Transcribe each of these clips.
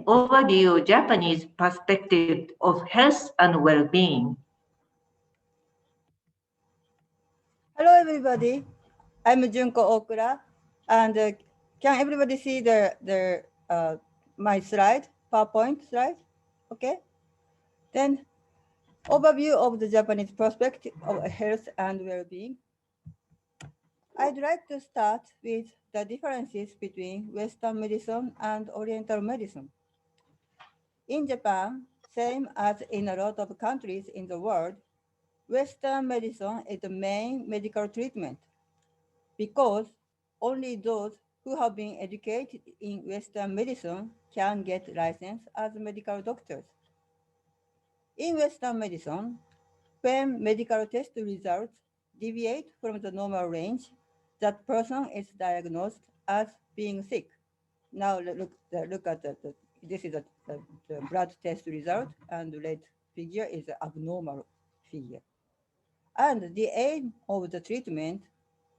overview Japanese perspective of health and well-being. Hello, everybody. I'm Junko Okura, and can everybody see my slide, PowerPoint slide? Okay. Then, overview of the Japanese perspective of health and well-being. I'd like to start with the differences between Western medicine and Oriental medicine. In Japan, same as in a lot of countries in the world, Western medicine is the main medical treatment because only those who have been educated in Western medicine can get licensed as medical doctors. In Western medicine, when medical test results deviate from the normal range, that person is diagnosed as being sick. Now look at this is the blood test result, and the red figure is the abnormal figure. And the aim of the treatment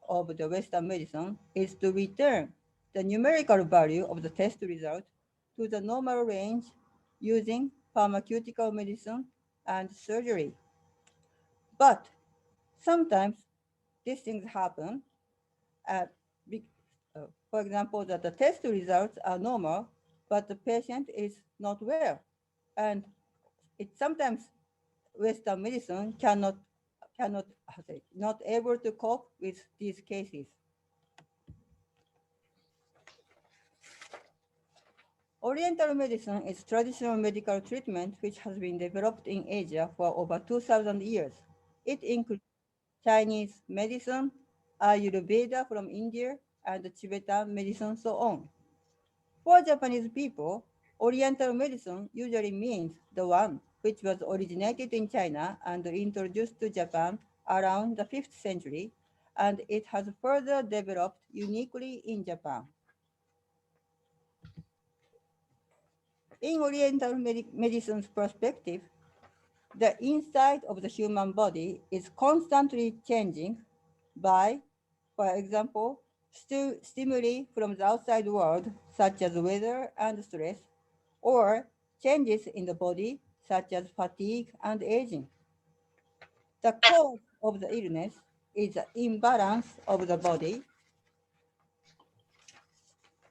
of the Western medicine is to return the numerical value of the test result to the normal range using pharmaceutical medicine and surgery. But sometimes these things happen. Uh, for example, that the test results are normal, but the patient is not well. And it sometimes Western medicine not able to cope with these cases. Oriental medicine is traditional medical treatment which has been developed in Asia for over 2,000 years. It includes Chinese medicine, Ayurveda from India, and Tibetan medicine, so on. For Japanese people, Oriental medicine usually means the one which was originated in China and introduced to Japan around the 5th century, and it has further developed uniquely in Japan. In Oriental medicine's perspective, the inside of the human body is constantly changing by, for example, stimuli from the outside world, such as weather and stress, or changes in the body, such as fatigue and aging. The cause of the illness is the imbalance of the body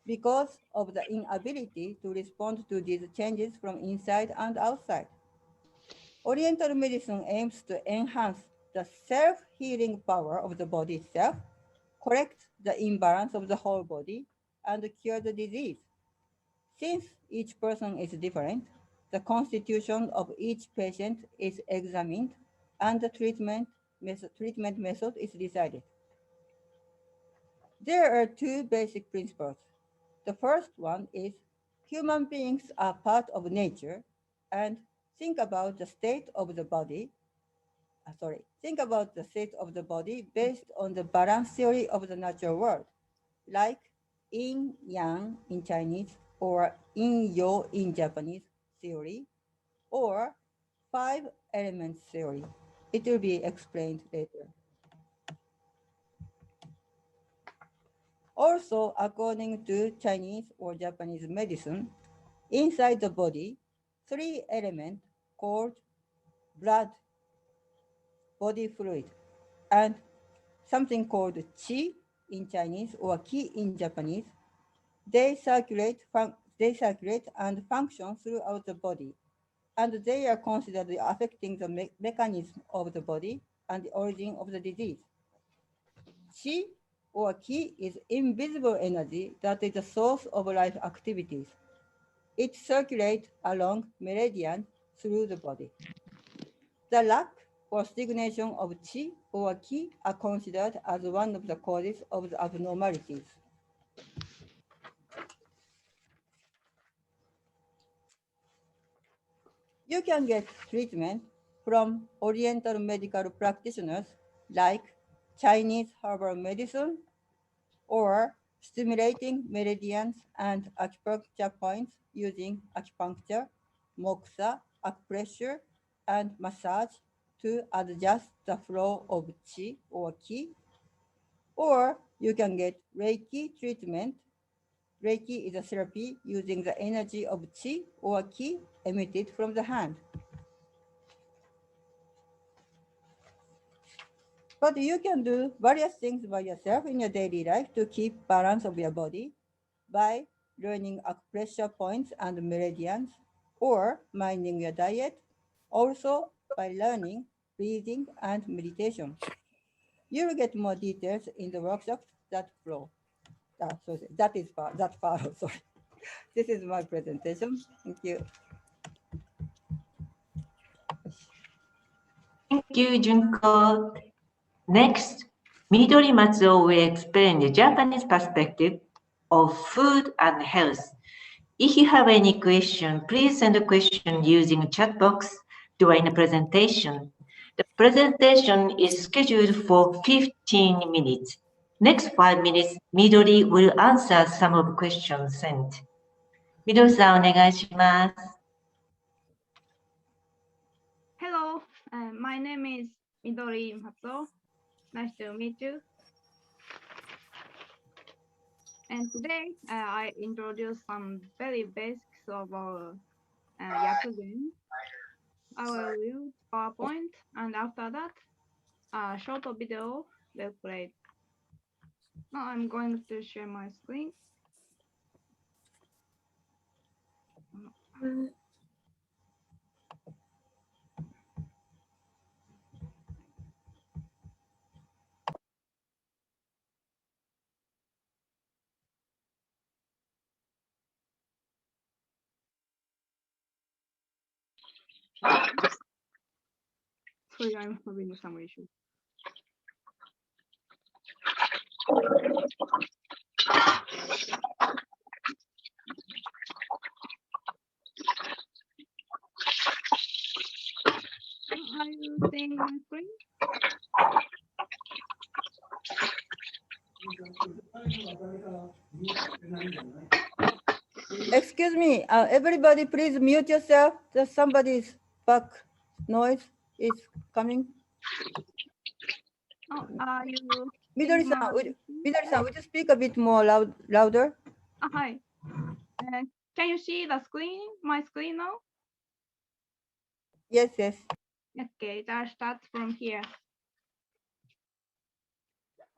because of the inability to respond to these changes from inside and outside. Oriental medicine aims to enhance the self-healing power of the body itself, correct the imbalance of the whole body, and cure the disease. Since each person is different, the constitution of each patient is examined and the treatment method is decided. There are two basic principles. The first one is human beings are part of nature, and think about the state of the body. Think about the state of the body based on the balance theory of the natural world, like yin yang in Chinese or yin yo in Japanese theory, or five elements theory. It will be explained later. Also, according to Chinese or Japanese medicine, inside the body, three elements called blood, body fluid, and something called qi in Chinese or ki in Japanese, they circulate and function throughout the body, and they are considered affecting the mechanism of the body and the origin of the disease. Qi or ki is invisible energy that is the source of life activities. It circulates along meridians through the body. The lack or stagnation of qi or ki are considered as one of the causes of the abnormalities. You can get treatment from Oriental medical practitioners like Chinese herbal medicine or stimulating meridians and acupuncture points using acupuncture, moxa, acupressure, and massage to adjust the flow of qi or ki. Or you can get Reiki treatment Reiki is a therapy using the energy of chi or ki emitted from the hand. But you can do various things by yourself in your daily life to keep balance of your body by learning acupressure points and meridians, or minding your diet, also by learning breathing and meditation. You will get more details in the workshops that follow. That follows. Sorry. This is my presentation. Thank you. Thank you, Junko. Next, Midori Matsuo will explain the Japanese perspective of food and health. If you have any question, please send a question using a chat box during the presentation. The presentation is scheduled for 15 minutes. Next 5 minutes, Midori will answer some of the questions sent. Midori-san, お願いします。Hello, my name is Midori Matsuo. Nice to meet you. And today I introduce some very basics of Yakuzen. I will use PowerPoint, and after that, a short video will play. Now I'm going to share my screen. Sorry, I'm having some issues. Are you seeing my screen? Excuse me, everybody please mute yourself. There's somebody's back noise is coming. Oh, are you? Midori-san, would you speak a bit more louder? Hi. Can you see the screen? My screen now? Yes, yes. Okay, that starts from here.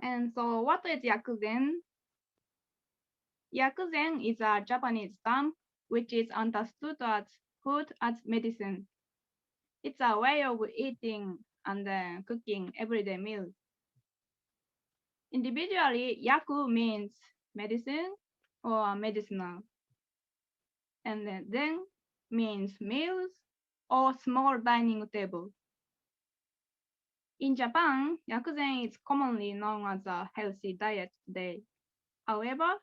And so what is Yakuzen? Yakuzen is a Japanese term which is understood as food as medicine. It's a way of eating and cooking everyday meals. Individually, yaku means medicine or medicinal. And then means meals or small dining table. In Japan, Yakuzen is commonly known as a healthy diet today. However,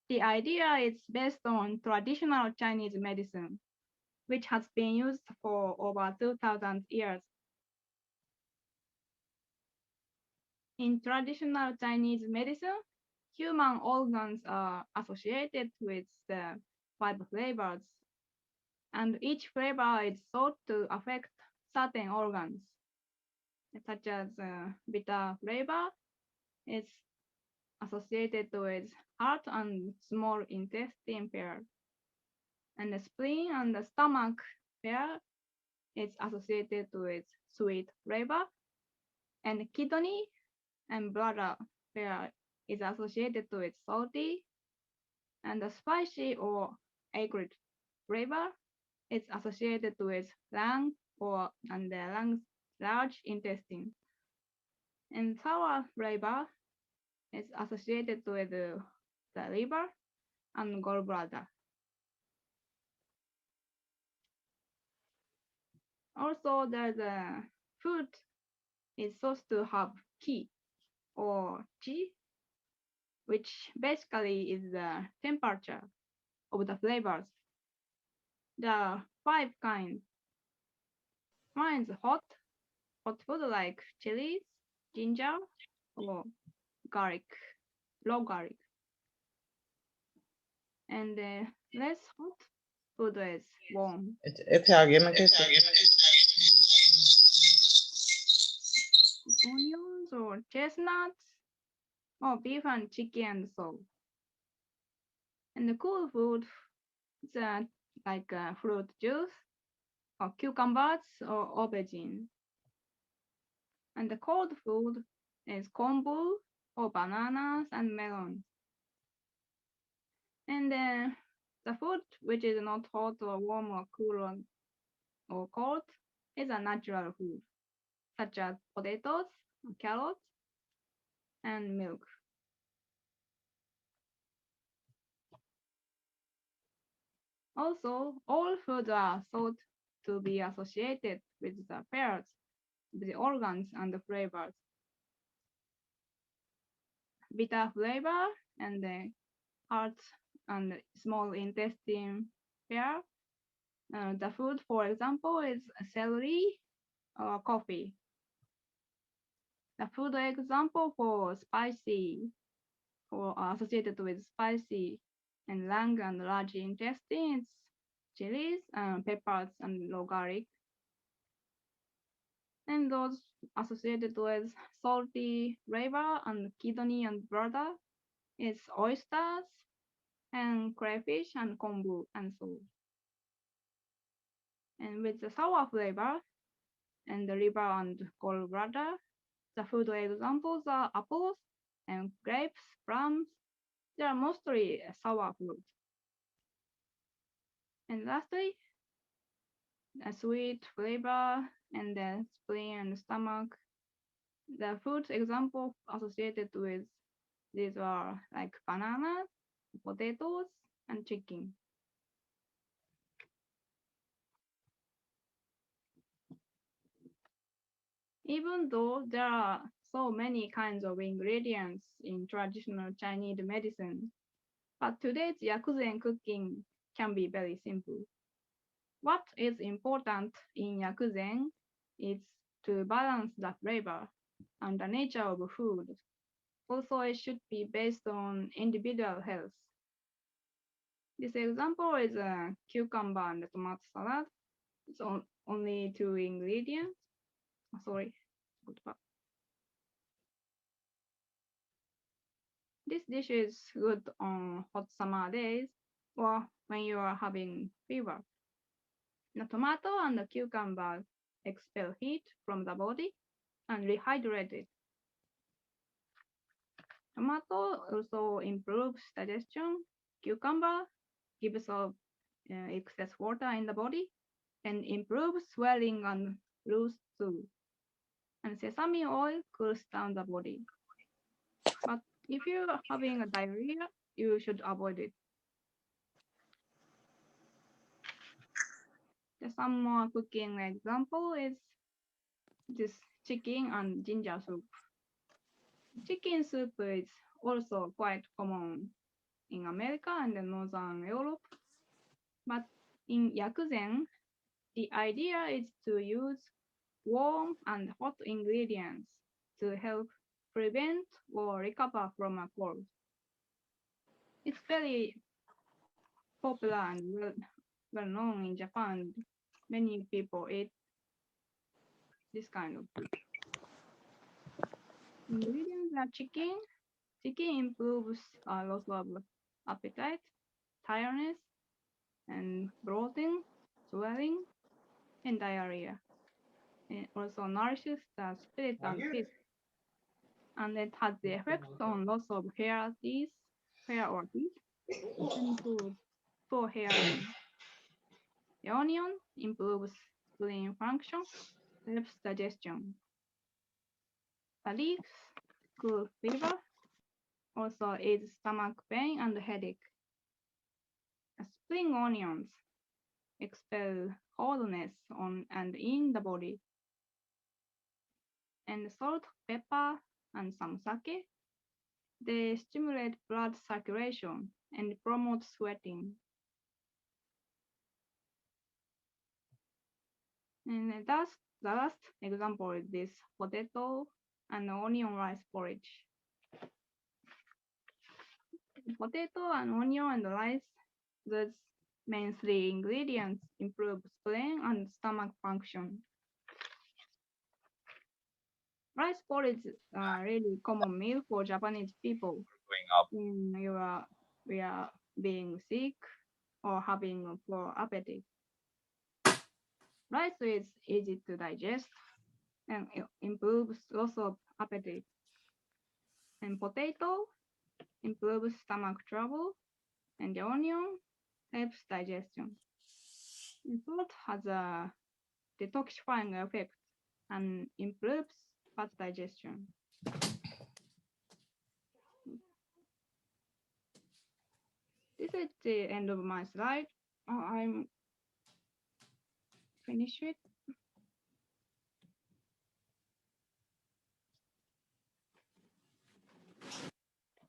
the idea is based on traditional Chinese medicine, which has been used for over 2,000 years. In traditional Chinese medicine, human organs are associated with the 5 flavors, and each flavor is thought to affect certain organs, such as bitter flavor is associated with heart and small intestine pair, and the spleen and the stomach pair is associated with sweet flavor, and kidney and bladder pair is associated with salty, and the spicy or acrid flavor is associated with lung and the lungs large intestine, and sour flavor is associated with the liver and gallbladder. Also, the food is supposed to have ki or chi, which basically is the temperature of the flavors. There are 5 kinds. One is hot food like chilies, ginger, or garlic, raw garlic. And less hot food is warm. Onions or chestnuts, or beef and chicken and so. And the cool food is like fruit juice or cucumbers or aubergine. And the cold food is kombu or bananas and melons. And the food which is not hot or warm or cool or cold is a natural food, such as potatoes, carrots, and milk. Also, all foods are thought to be associated with the pairs, the organs, and the flavors. Bitter flavor and the heart and small intestine pair. The food, for example, is celery or coffee. The food example for spicy or associated with spicy and lung and large intestines, chilies, peppers, and raw garlic. And those associated with salty liver and kidney and bladder is oysters and crayfish and kombu and so. And with the sour flavor and the liver and gallbladder, the food examples are apples and grapes, plums. They are mostly sour fruits. And lastly, a sweet flavor and the spleen and stomach. The food example associated with these are like bananas, potatoes, and chicken. Even though there are so many kinds of ingredients in traditional Chinese medicine, but today's Yakuzen cooking can be very simple. What is important in Yakuzen is to balance the flavor and the nature of food. Also, it should be based on individual health. This example is a cucumber and tomato salad. It's only 2 ingredients. Sorry. This dish is good on hot summer days or when you are having fever. The tomato and the cucumber expel heat from the body and rehydrate it. Tomato also improves digestion. Cucumber gives off excess water in the body and improves swelling and loose stool. And sesame oil cools down the body. But if you're having a diarrhea, you should avoid it. Some more cooking example is this chicken and ginger soup. Chicken soup is also quite common in America and Northern Europe. But in Yakuzen, the idea is to use warm and hot ingredients to help prevent or recover from a cold. It's very popular and well known in Japan. Many people eat this kind of food. Ingredients are chicken. Chicken improves loss of appetite, tiredness, and bloating, swelling, and diarrhea. It also nourishes the spirit and teeth, and it has the effect on loss of hair or teeth, and food for hearing. The onion improves spleen function, helps digestion. The leaves cool fever, also aids stomach pain and headache. Spring onions expel coldness on and in the body. And salt, pepper, and some sake, they stimulate blood circulation and promote sweating. And that's the last example is this potato and onion rice porridge. Potato and onion and rice, those main 3 ingredients improve spleen and stomach function. Rice porridge is a really common meal for Japanese people. In where being sick, or having a poor appetite. Rice is easy to digest and it improves loss of appetite. And potato improves stomach trouble, and the onion helps digestion. And salt has a detoxifying effect and improves fat digestion. This is the end of my slide. I'm finished it.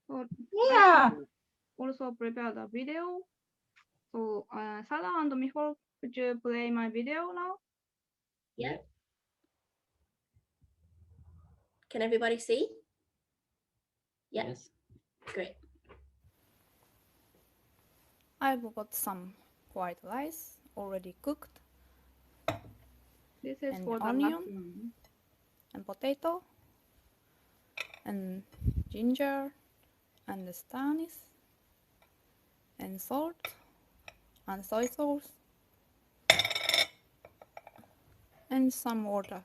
So Yeah. also prepare the video. So Sarah and Mihol, could you play my video now? Yeah. Can everybody see? Yeah. Yes. Great. I've got some white rice already cooked, This is and for the onion. mushroom. and potato, and ginger, and the anise, and salt, and soy sauce, and some water.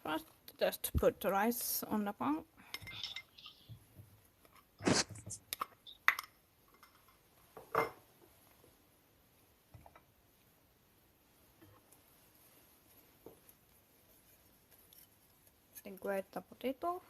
First, just put the rice on the pan. Then grate the potato.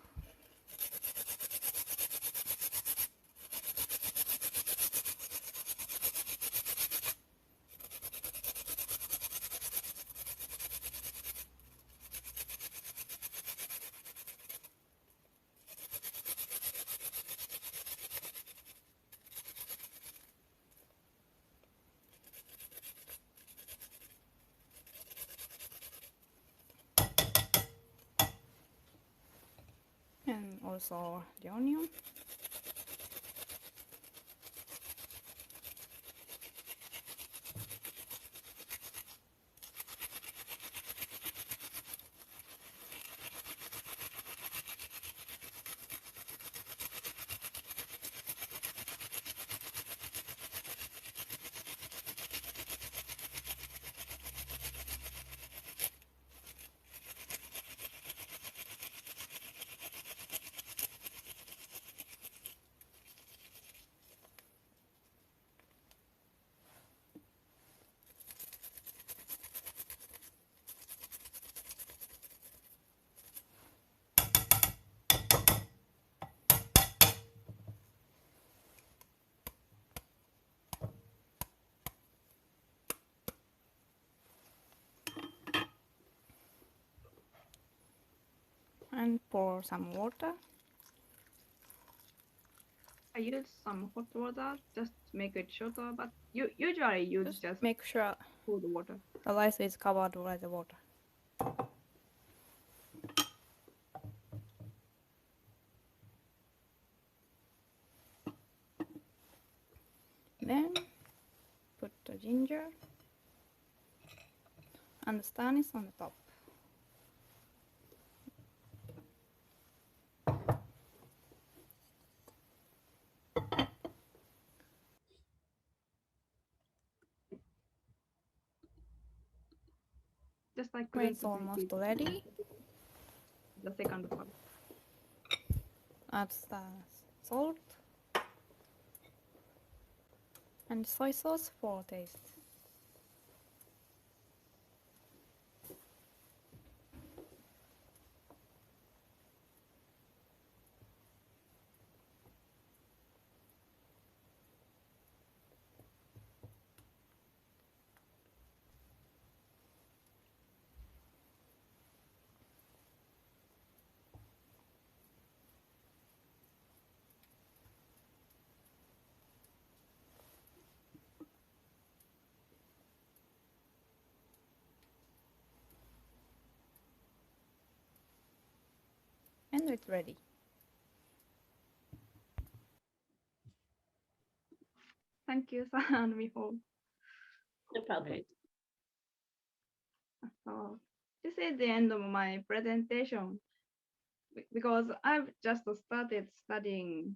And also the onion. And pour some water. I use some hot water just to make it shorter, but you usually use just Make sure cold water. the rice is covered by the water. Then put the ginger and the anise on the top. Just like When it's almost ready, the second part. add the salt and soy sauce for taste. And it's ready. Thank you, Sarah and Mihol. No problem. Great. So this is the end of my presentation. because I've just started studying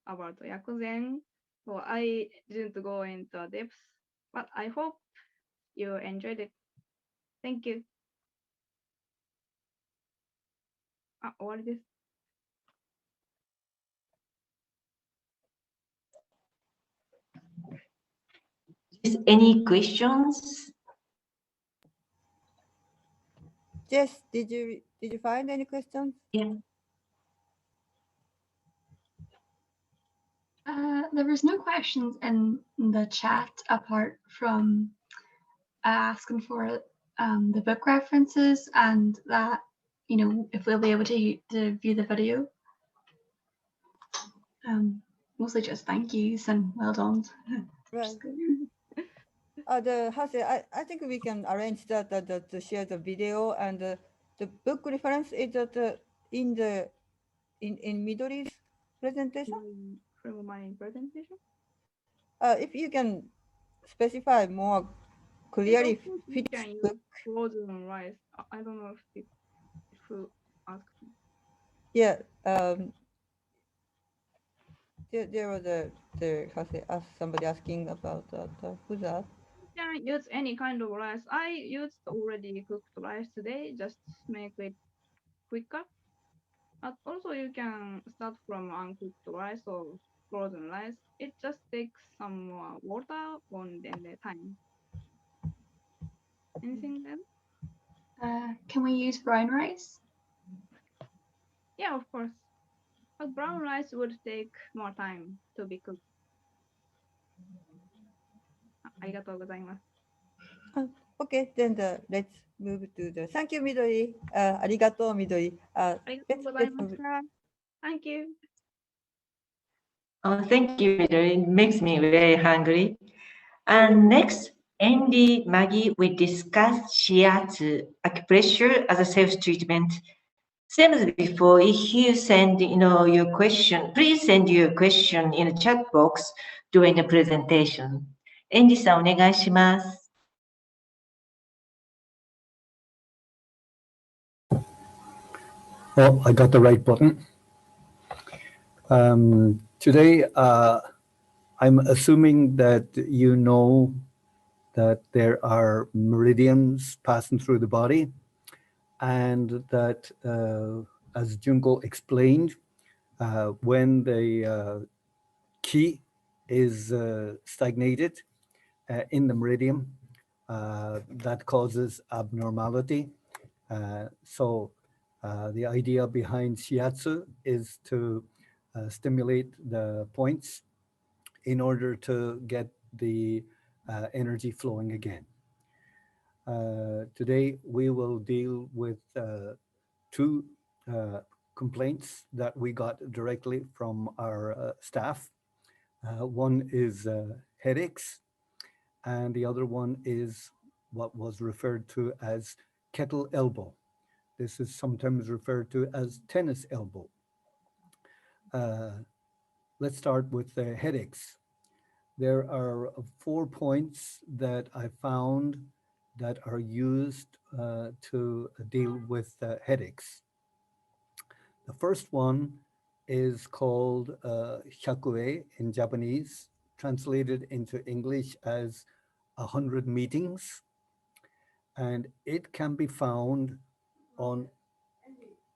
about Yakuzen, so I didn't go into depth, but I hope you enjoyed it. Thank you. あ、終わりです。Is any questions? Jess, did you find any questions? Yeah. There was no questions in the chat apart from asking for the book references and that, you know, if we'll be able to view the video. Mostly just thank yous and well done. Right. I think we can arrange that to share the video and the book reference is that in Midori's presentation. From my presentation. If you can specify more clearly, You can use frozen rice. I don't know if who asked me. yeah. There was somebody asking about who's that? You can use any kind of rice. I used already cooked rice today, just make it quicker. But also you can start from uncooked rice or frozen rice. It just takes some more water on the time. Anything else? Can we use brown rice? Yeah, of course. But brown rice would take more time to be cooked. ありがとうございます。Okay, then let's move to the thank you, Midori. ありがとう、Midori. ありがとうございました。Thank you. Oh, thank you, Midori. It makes me very hungry. And next, Andy, Maggie, we discuss Shiatsu, acupressure as a self-treatment. Same as before, if you send your question, please send your question in the chat box during the presentation. Andy さん、お願いします。Oh, I got the right button. Today, I'm assuming that you know that there are meridians passing through the body and that, as Junko explained, when the ki is stagnated in the meridian, that causes abnormality. So the idea behind Shiatsu is to stimulate the points in order to get the energy flowing again. Today, we will deal with two complaints that we got directly from our staff. One is headaches, and the other one is what was referred to as kettle elbow. This is sometimes referred to as tennis elbow. Let's start with the headaches. There are 4 points that I found that are used to deal with headaches. The first one is called Hyakue in Japanese, translated into English as 100 meetings. And it can be found on,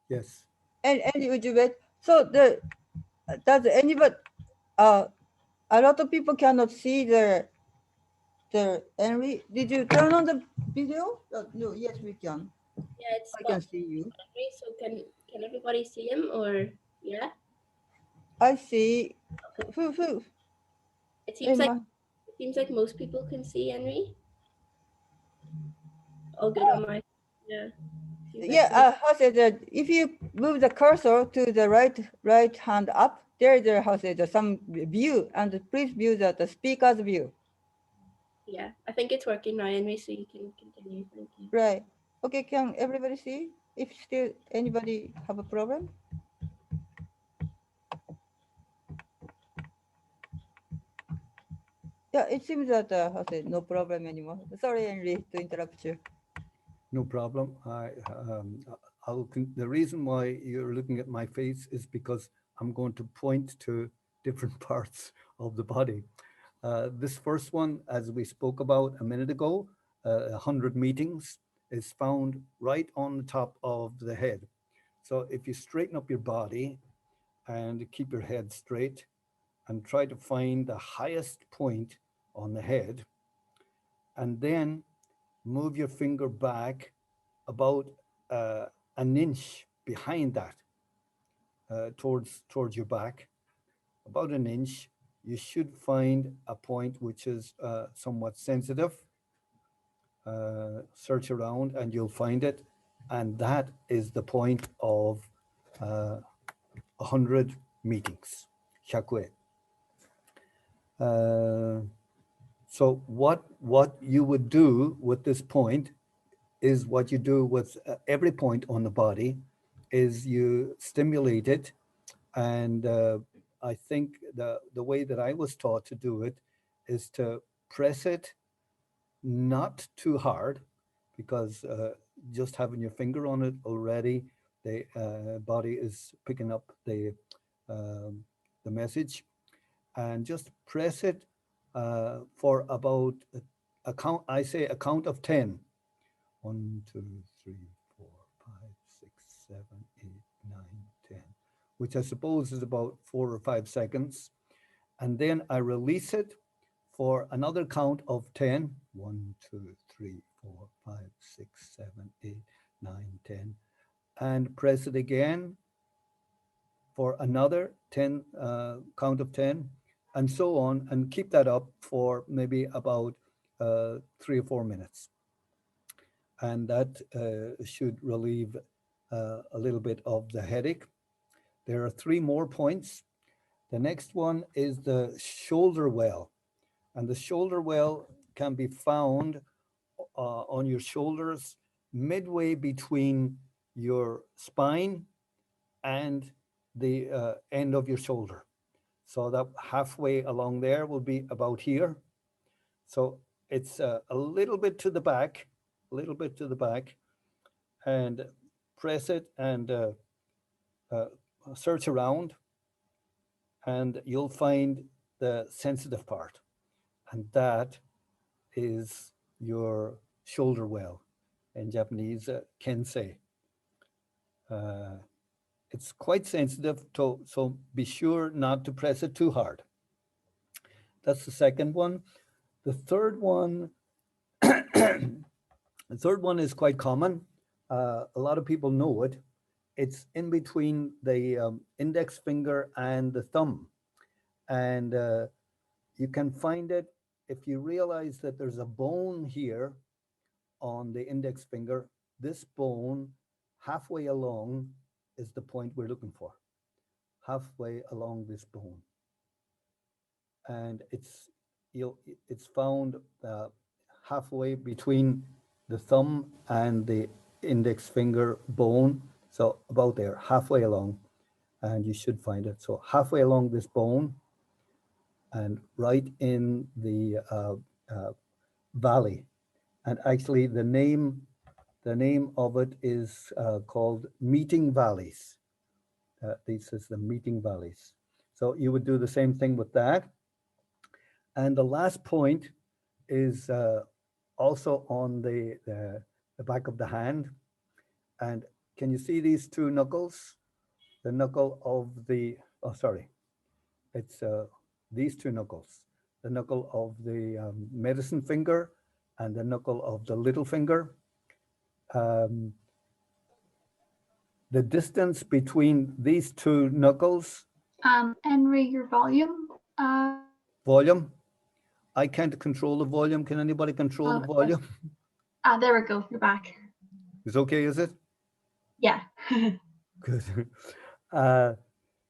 yes. And would you wait? So does anybody, a lot of people cannot see the Henry. Did you turn on the video? No, yes, we can. Yeah, it's I can see you. so can everybody see him or yeah? I see. Who? It seems like most people can see Henry. Oh, good on my yeah. Yeah, how say that? If you move the cursor to the right hand up, there's some view, and please view the speaker's view. Yeah, I think it's working now, Henry, so you can continue. Thank you. Right. Okay, can everybody see? If still anybody have a problem? Yeah, it seems that no problem anymore. Sorry, Henry, to interrupt you. No problem. the reason why you're looking at my face is because I'm going to point to different parts of the body. This first one, as we spoke about a minute ago, 100 meetings, is found right on the top of the head. So if you straighten up your body and keep your head straight and try to find the highest point on the head, and then move your finger back about an inch behind that towards your back, about an inch, you should find a point which is somewhat sensitive. Search around and you'll find it. And that is the point of 100 meetings, 100. So what you would do with this point is what you do with every point on the body, is you stimulate it. And I think the way that I was taught to do it is to press it not too hard, because just having your finger on it already, the body is picking up the message, and just press it for about a count. I say a count of 10. 1, 2, 3, 4, 5, 6, 7, 8, 9, 10, which I suppose is about 4 or 5 seconds. And then I release it for another count of 10. 1, 2, 3, 4, 5, 6, 7, 8, 9, 10. And press it again for another 10, count of 10, and so on, and keep that up for maybe about 3 or 4 minutes. And that should relieve a little bit of the headache. There are 3 more points. The next one is the shoulder well. And the shoulder well can be found on your shoulders, midway between your spine and the end of your shoulder. So that halfway along there will be about here. So it's a little bit to the back, and press it and search around, and you'll find the sensitive part. And that is your shoulder well, in Japanese, kensei. It's quite sensitive, so be sure not to press it too hard. That's the second one. The third one, is quite common. A lot of people know it. It's in between the index finger and the thumb. And you can find it if you realize that there's a bone here on the index finger. This bone, halfway along, is the point we're looking for. Halfway along this bone. And it's found halfway between the thumb and the index finger bone. So about there, halfway along, and you should find it. So halfway along this bone, and right in the valley. And actually the name of it is called meeting valleys. This is the meeting valleys. So you would do the same thing with that. And the last point is also on the back of the hand. And can you see these 2 knuckles? The knuckle of the, it's these 2 knuckles. The knuckle of the medicine finger and the knuckle of the little finger. The distance between these 2 knuckles. Henry, your volume. Volume? I can't control the volume. Can anybody control the volume? There we go. You're back. It's okay, is it? Yeah. Good.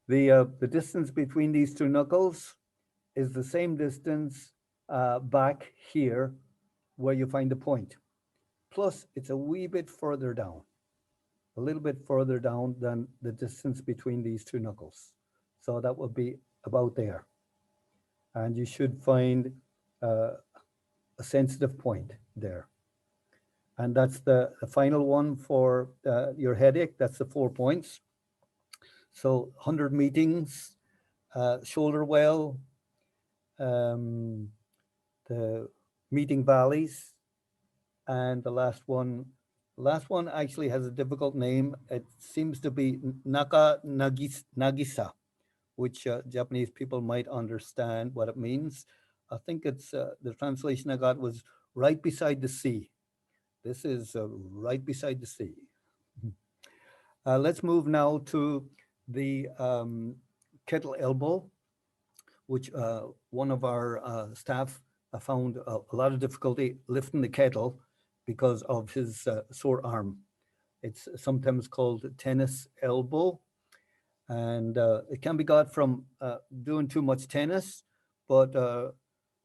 The distance between these 2 knuckles is the same distance back here where you find the point. Plus, it's a wee bit further down, a little bit further down than the distance between these 2 knuckles. So that would be about there. And you should find a sensitive point there. And that's the final one for your headache. That's the 4 points. So 100 meetings, shoulder well, the meeting valleys, and the last one actually has a difficult name. It seems to be Nagisa, which Japanese people might understand what it means. I think it's the translation I got was right beside the sea. This is right beside the sea. Let's move now to the kettle elbow, which one of our staff found a lot of difficulty lifting the kettle because of his sore arm. It's sometimes called tennis elbow, and it can be got from doing too much tennis, but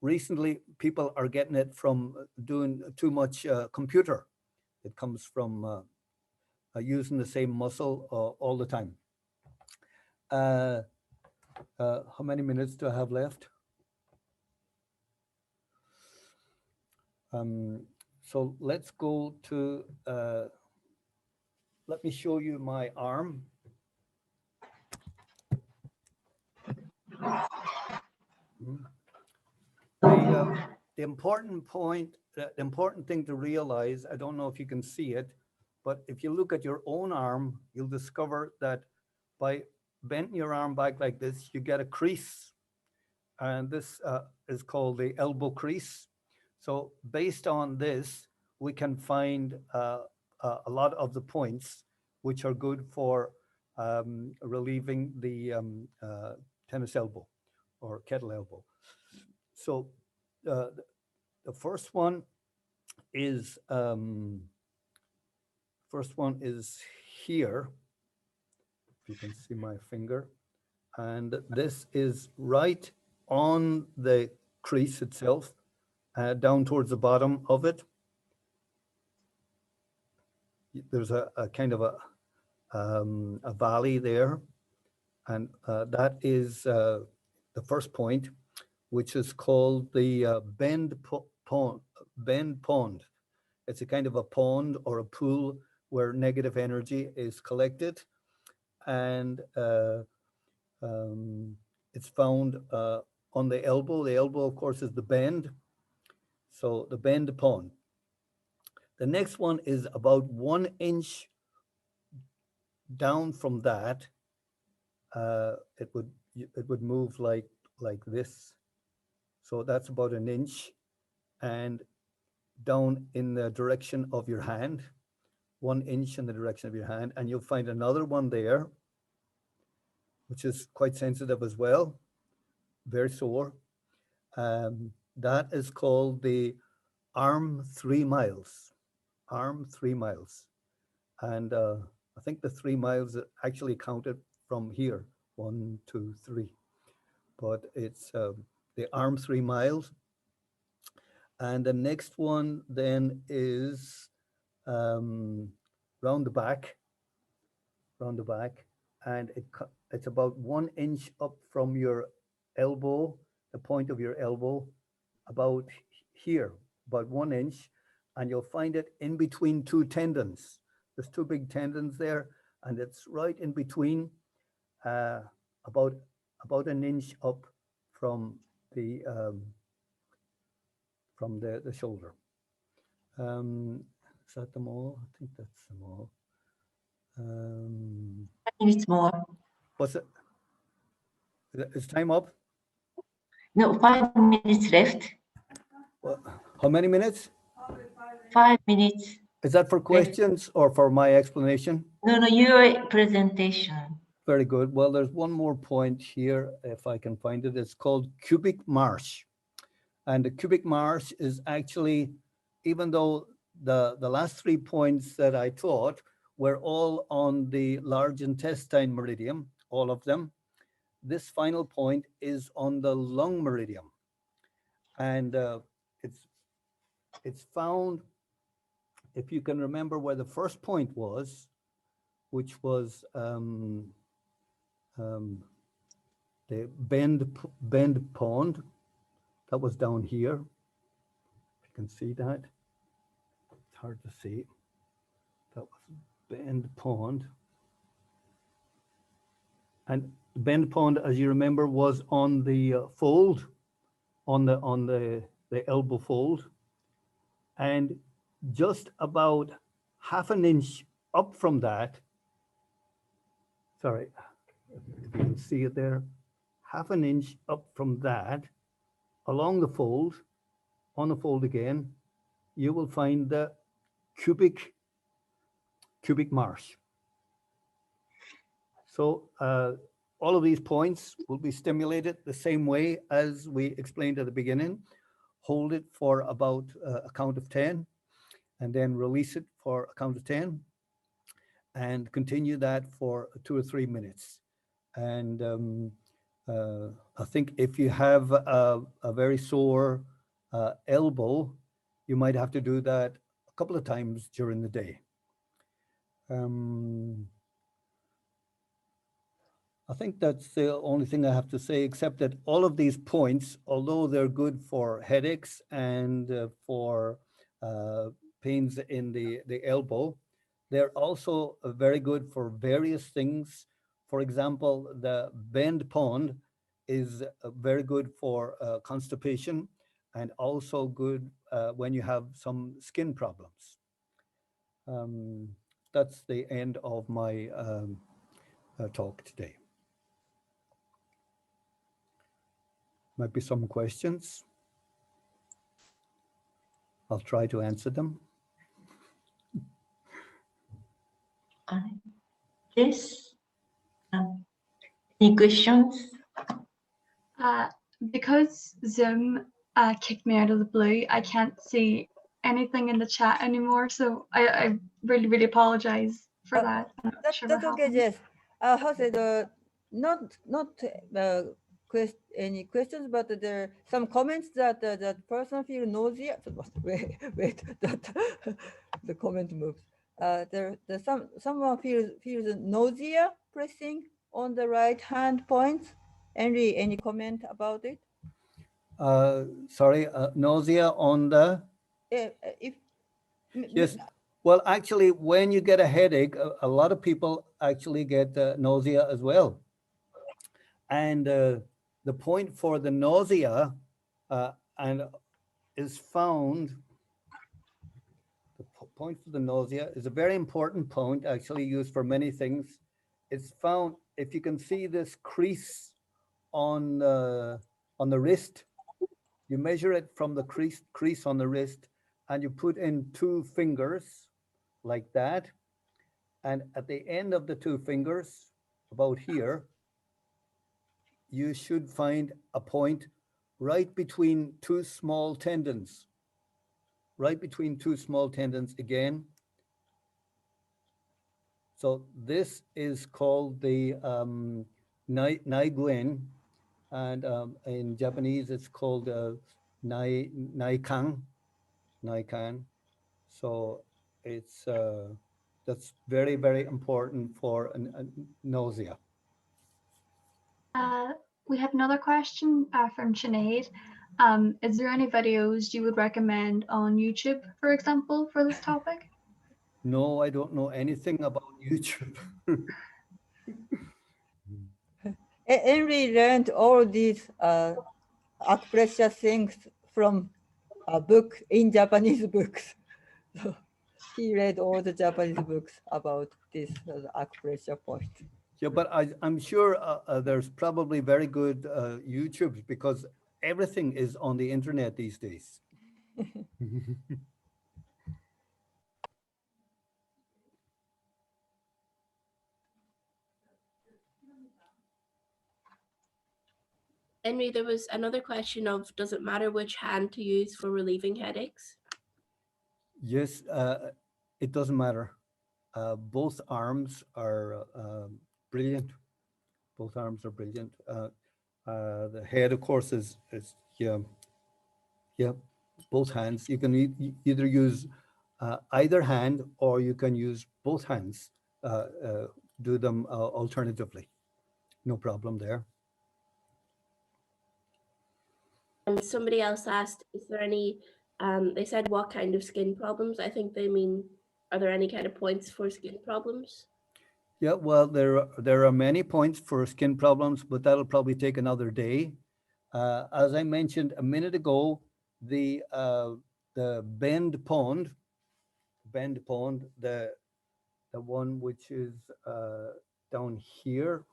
recently people are getting it from doing too much computer. It comes from using the same muscle all the time. How many minutes do I have left? So let's go to, let me show you my arm. The important point, the important thing to realize, I don't know if you can see it, but if you look at your own arm, you'll discover that by bending your arm back like this, you get a crease. And this is called the elbow crease. So based on this, we can find a lot of the points which are good for relieving the tennis elbow or kettle elbow. So the first one is here. If you can see my finger, and this is right on the crease itself, down towards the bottom of it. There's a kind of a valley there, and that is the first point, which is called the bend pond. It's a kind of a pond or a pool where negative energy is collected, and it's found on the elbow. The elbow, of course, is the bend. So the bend pond. The next one is about 1 inch down from that. It would move like this. So that's about 1 inch, and down in the direction of your hand, 1 inch in the direction of your hand, and you'll find another one there, which is quite sensitive as well, very sore. That is called the arm 3 miles. Arm 3 miles. And I think the 3 miles actually counted from here, 1, 2, 3. But it's the arm 3 miles. And the next one then is round the back, and it's about 1 inch up from your elbow, the point of your elbow, about here, about 1 inch, and you'll find it in between 2 tendons. There's 2 big tendons there, and it's right in between, about 1 inch up from the shoulder. Is that them all? I think that's them all. 5 minutes more. What's it? Is time up? No, 5 minutes left. Well, how many minutes? 5 minutes. Is that for questions or for my explanation? No, your presentation. Very good. Well, there's one more point here, if I can find it. It's called cubic marsh. And the cubic marsh is actually, even though the last 3 points that I taught were all on the large intestine meridian, all of them, this final point is on the lung meridian. And it's found, if you can remember where the first point was, which was the bend pond, that was down here. You can see that. hard to see. That was Bend Pond. And Bend Pond, as you remember, was on the fold, on the elbow fold, and just about half an inch up from that. Sorry, if you can see it there, half an inch up from that, along the fold, on the fold again, you will find the cubic marsh. So all of these points will be stimulated the same way as we explained at the beginning. Hold it for about a count of 10, and then release it for a count of 10, and continue that for 2 or 3 minutes. And I think if you have a very sore elbow, you might have to do that a couple of times during the day. I think that's the only thing I have to say, except that all of these points, although they're good for headaches and for pains in the elbow, they're also very good for various things. For example, the Bend Pond is very good for constipation, and also good when you have some skin problems. That's the end of my talk today. Might be some questions. I'll try to answer them. Yes. Any questions? Because Zoom kicked me out of the blue, I can't see anything in the chat anymore. So I really, really apologize for that. I'm not sure what That's okay, happened. Jess. How said, not any questions, but there are some comments that that person feel nausea. Wait, that the comment moves. Someone feels nausea pressing on the right hand point. Henry, any comment about it? Sorry, nausea on the? If Yes. Well, actually, when you get a headache, a lot of people actually get nausea as well. And the point for the nausea and is found, the point for the nausea is a very important point, actually used for many things. It's found, if you can see this crease on the wrist, you measure it from the crease on the wrist, and you put in 2 fingers like that. And at the end of the 2 fingers, about here, you should find a point right between 2 small tendons, right between 2 small tendons again. So this is called the Naiguen, and in Japanese it's called Naikan. So it's that's very, very important for a nausea. We have another question from Sinead. Is there any videos you would recommend on YouTube, for example, for this topic? No, I don't know anything about YouTube. Henry learned all these acupressure things from a book in Japanese books. So he read all the Japanese books about this acupressure point. Yeah, but I'm sure there's probably very good YouTubes, because everything is on the internet these days. Henry, there was another question of, does it matter which hand to use for relieving headaches? Yes, it doesn't matter. Both arms are brilliant. Both arms are brilliant. The head, of course, is yeah, both hands. You can either use either hand, or you can use both hands. Do them alternatively. No problem there. And somebody else asked, is there any They said what kind of skin problems. I think they mean, are there any kind of points for skin problems? Yeah, well, there are many points for skin problems, but that'll probably take another day. As I mentioned a minute ago, the bend pond, the one which is down here,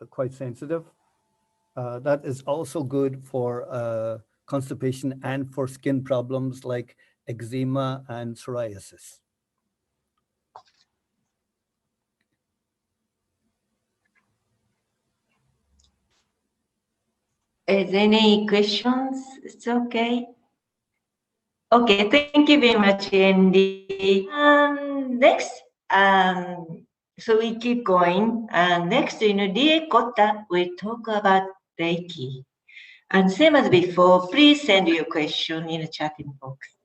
quite sensitive. That is also good for constipation and for skin problems like eczema and psoriasis. Is any questions? It's okay. Okay, thank you very much, Andy. Next, so we keep going. Next, dear Kota will talk about Reiki. And same as before, please send your question in the chatting box.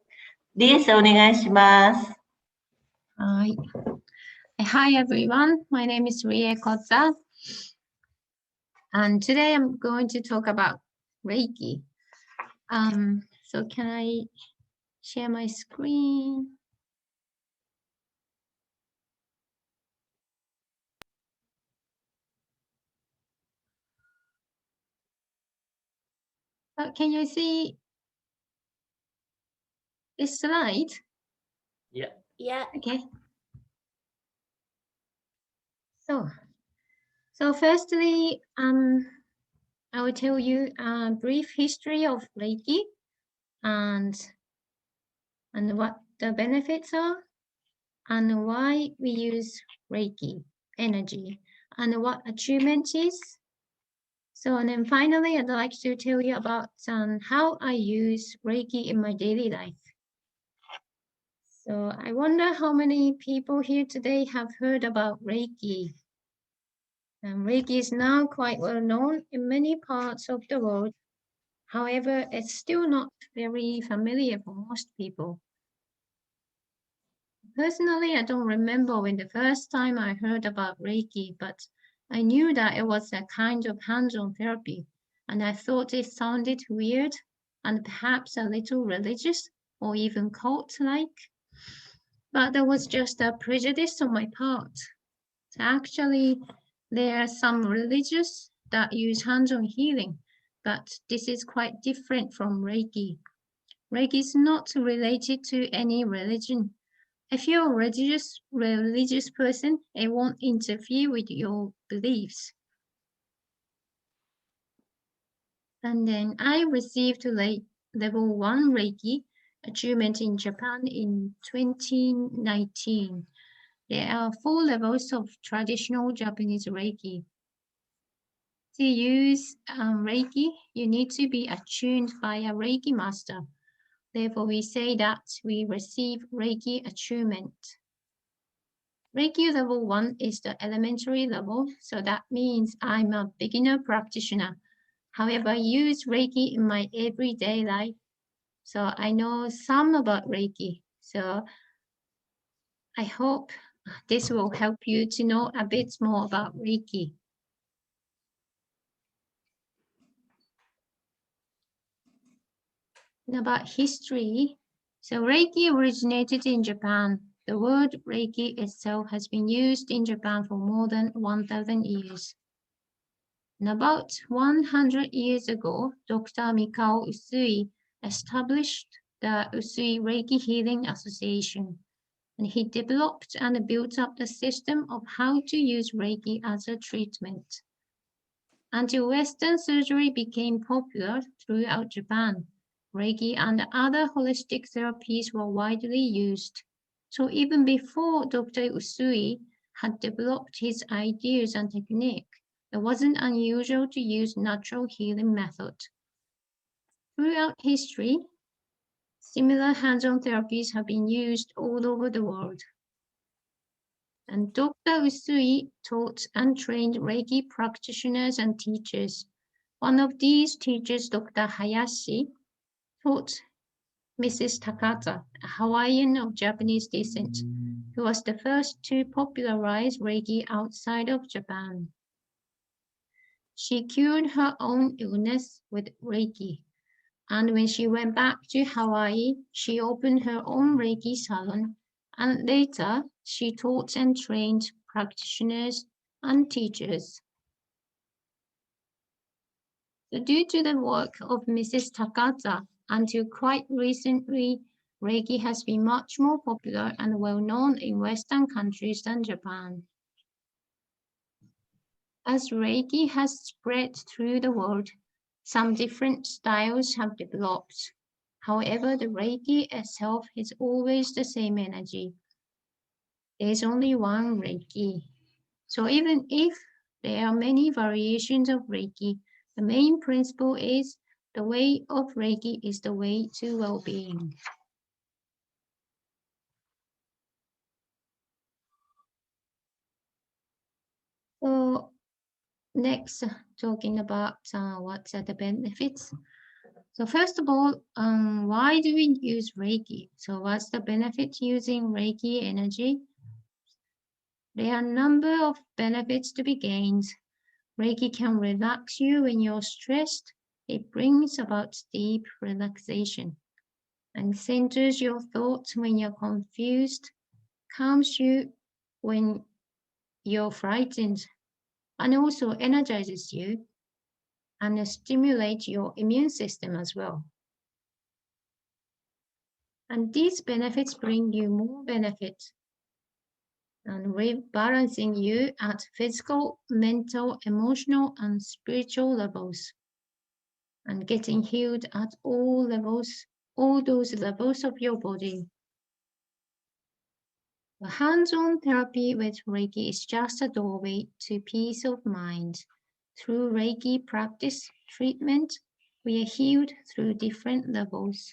Dear, お願いします。Hi. Hi everyone, my name is Rie Kotza, and today I'm going to talk about Reiki. So can I share my screen? Can you see this slide? Yeah. Okay. So firstly, I will tell you a brief history of Reiki and what the benefits are and why we use Reiki energy and what attunement is. So, and then finally, I'd like to tell you about how I use Reiki in my daily life. So I wonder how many people here today have heard about Reiki. Reiki is now quite well known in many parts of the world. However, it's still not very familiar for most people. Personally, I don't remember when the first time I heard about Reiki, but I knew that it was a kind of hands-on therapy, and I thought it sounded weird and perhaps a little religious or even cult-like. But that was just a prejudice on my part. So actually, there are some religions that use hands-on healing, but this is quite different from Reiki. Reiki is not related to any religion. If you're a religious person, it won't interfere with your beliefs. And then I received level 1 Reiki attunement in Japan in 2019. There are 4 levels of traditional Japanese Reiki. To use Reiki, you need to be attuned by a Reiki master. Therefore, we say that we receive Reiki attunement. Reiki level 1 is the elementary level, so that means I'm a beginner practitioner. However, I use Reiki in my everyday life, so I know some about Reiki. So I hope this will help you to know a bit more about Reiki. And about history, so Reiki originated in Japan. The word Reiki itself has been used in Japan for more than 1,000 years. And about 100 years ago, Dr. Mikao Usui established the Usui Reiki Healing Association, and he developed and built up the system of how to use Reiki as a treatment. Until Western surgery became popular throughout Japan, Reiki and other holistic therapies were widely used. So even before Dr. Usui had developed his ideas and technique, it wasn't unusual to use natural healing methods. Throughout history, similar hands-on therapies have been used all over the world. And Dr. Usui taught and trained Reiki practitioners and teachers. One of these teachers, Dr. Hayashi, taught Mrs. Takata, a Hawaiian of Japanese descent, who was the first to popularize Reiki outside of Japan. She cured her own illness with Reiki. And when she went back to Hawaii, she opened her own Reiki salon, and later she taught and trained practitioners and teachers. So due to the work of Mrs. Takata, until quite recently, Reiki has been much more popular and well-known in Western countries than Japan. As Reiki has spread through the world, some different styles have developed. However, the Reiki itself is always the same energy. There is only one Reiki. So even if there are many variations of Reiki, the main principle is the way of Reiki is the way to well-being. So next, talking about what are the benefits. So first of all, why do we use Reiki? So what's the benefit using Reiki energy? There are a number of benefits to be gained. Reiki can relax you when you're stressed. It brings about deep relaxation and centers your thoughts when you're confused, calms you when you're frightened, and also energizes you and stimulates your immune system as well. And these benefits bring you more benefits and rebalancing you at physical, mental, emotional, and spiritual levels, and getting healed at all levels, all those levels of your body. The hands-on therapy with Reiki is just a doorway to peace of mind. Through Reiki practice treatment, we are healed through different levels.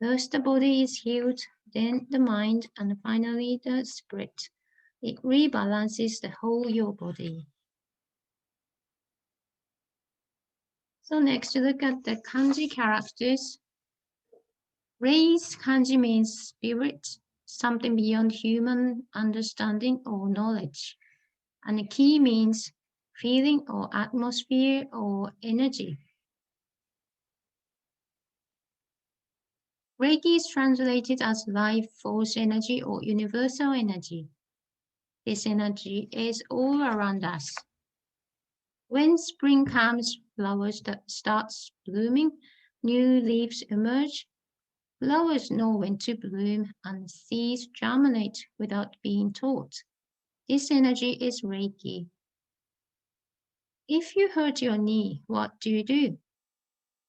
First, the body is healed, then the mind, and finally the spirit. It rebalances the whole your body. So next, look at the kanji characters. Rei's kanji means spirit, something beyond human understanding or knowledge. And ki means feeling or atmosphere or energy. Reiki is translated as life force energy or universal energy. This energy is all around us. When spring comes, flowers start blooming, new leaves emerge. Flowers know when to bloom and seeds germinate without being taught. This energy is Reiki. If you hurt your knee, what do?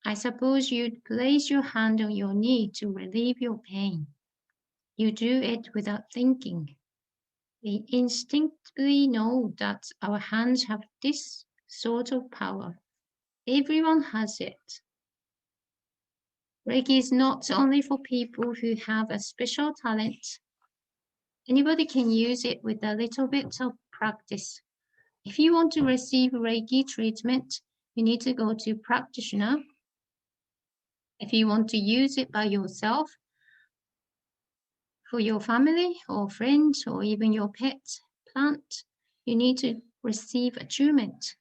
I suppose you'd place your hand on your knee to relieve your pain. You do it without thinking. We instinctively know that our hands have this sort of power. Everyone has it. Reiki is not only for people who have a special talent. Anybody can use it with a little bit of practice. If you want to receive Reiki treatment, you need to go to a practitioner. If you want to use it by yourself, for your family or friends or even your pet plant, you need to receive attunement.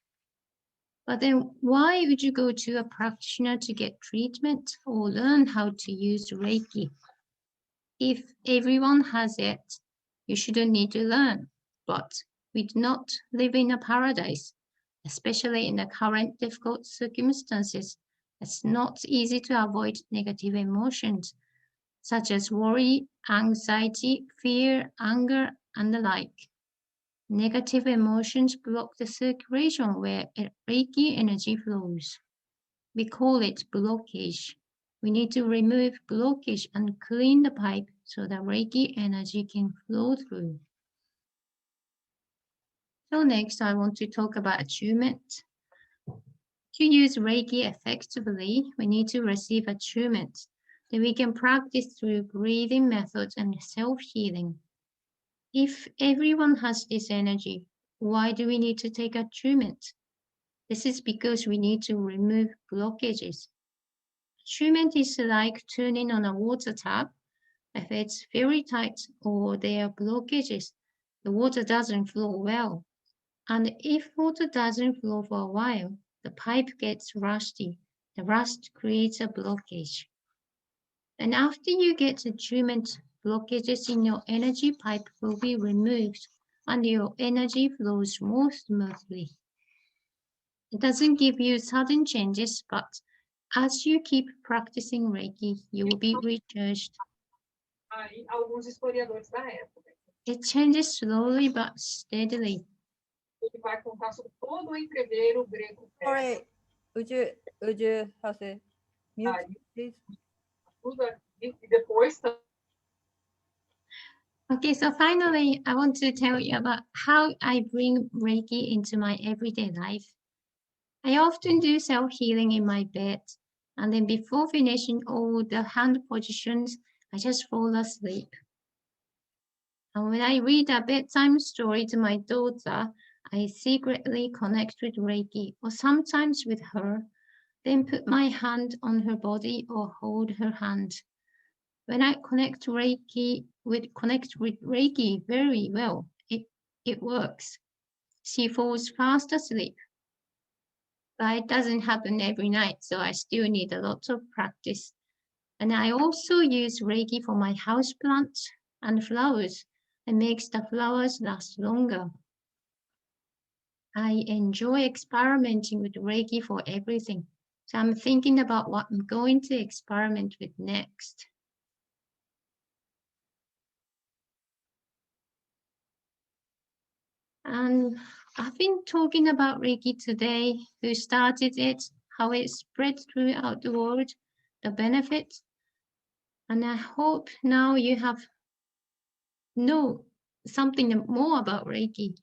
But then why would you go to a practitioner to get treatment or learn how to use Reiki? If everyone has it, you shouldn't need to learn. But we do not live in a paradise, especially in the current difficult circumstances. It's not easy to avoid negative emotions, such as worry, anxiety, fear, anger, and the like. Negative emotions block the circulation where Reiki energy flows. We call it blockage. We need to remove blockage and clean the pipe so that Reiki energy can flow through. So next, I want to talk about attunement. To use Reiki effectively, we need to receive attunement. Then we can practice through breathing methods and self-healing. If everyone has this energy, why do we need to take attunement? This is because we need to remove blockages. Attunement is like turning on a water tap. If it's very tight or there are blockages, the water doesn't flow well. And if water doesn't flow for a while, the pipe gets rusty The rust creates a blockage. And after you get attunement, blockages in your energy pipe will be removed and your energy flows more smoothly. It doesn't give you sudden changes, but as you keep practicing Reiki, you will be recharged. Alguns historiadores da época. It changes slowly but steadily. Ele vai contar sobre todo o entreveiro grego. Sorry, would you how say mute, please? E depois Okay, so finally, I want to tell you about how I bring Reiki into my everyday life. I often do self-healing in my bed, and then before finishing all the hand positions, I just fall asleep. And when I read a bedtime story to my daughter, I secretly connect with Reiki, or sometimes with her, then put my hand on her body or hold her hand. When I connect with Reiki very well, it works. She falls fast asleep. But it doesn't happen every night, so I still need a lot of practice. And I also use Reiki for my houseplants and flowers. It makes the flowers last longer. I enjoy experimenting with Reiki for everything. So I'm thinking about what I'm going to experiment with next. And I've been talking about Reiki today, who started it, how it spread throughout the world, the benefits. And I hope now you know something more about Reiki.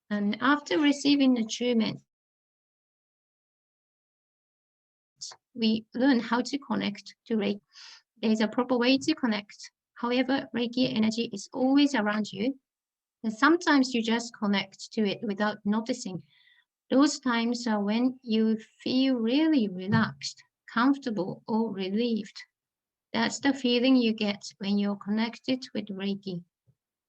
And after receiving attunement, we learn how to connect to Reiki. There's a proper way to connect. However, Reiki energy is always around you. And sometimes you just connect to it without noticing. Those times are when you feel really relaxed, comfortable, or relieved. That's the feeling you get when you're connected with Reiki.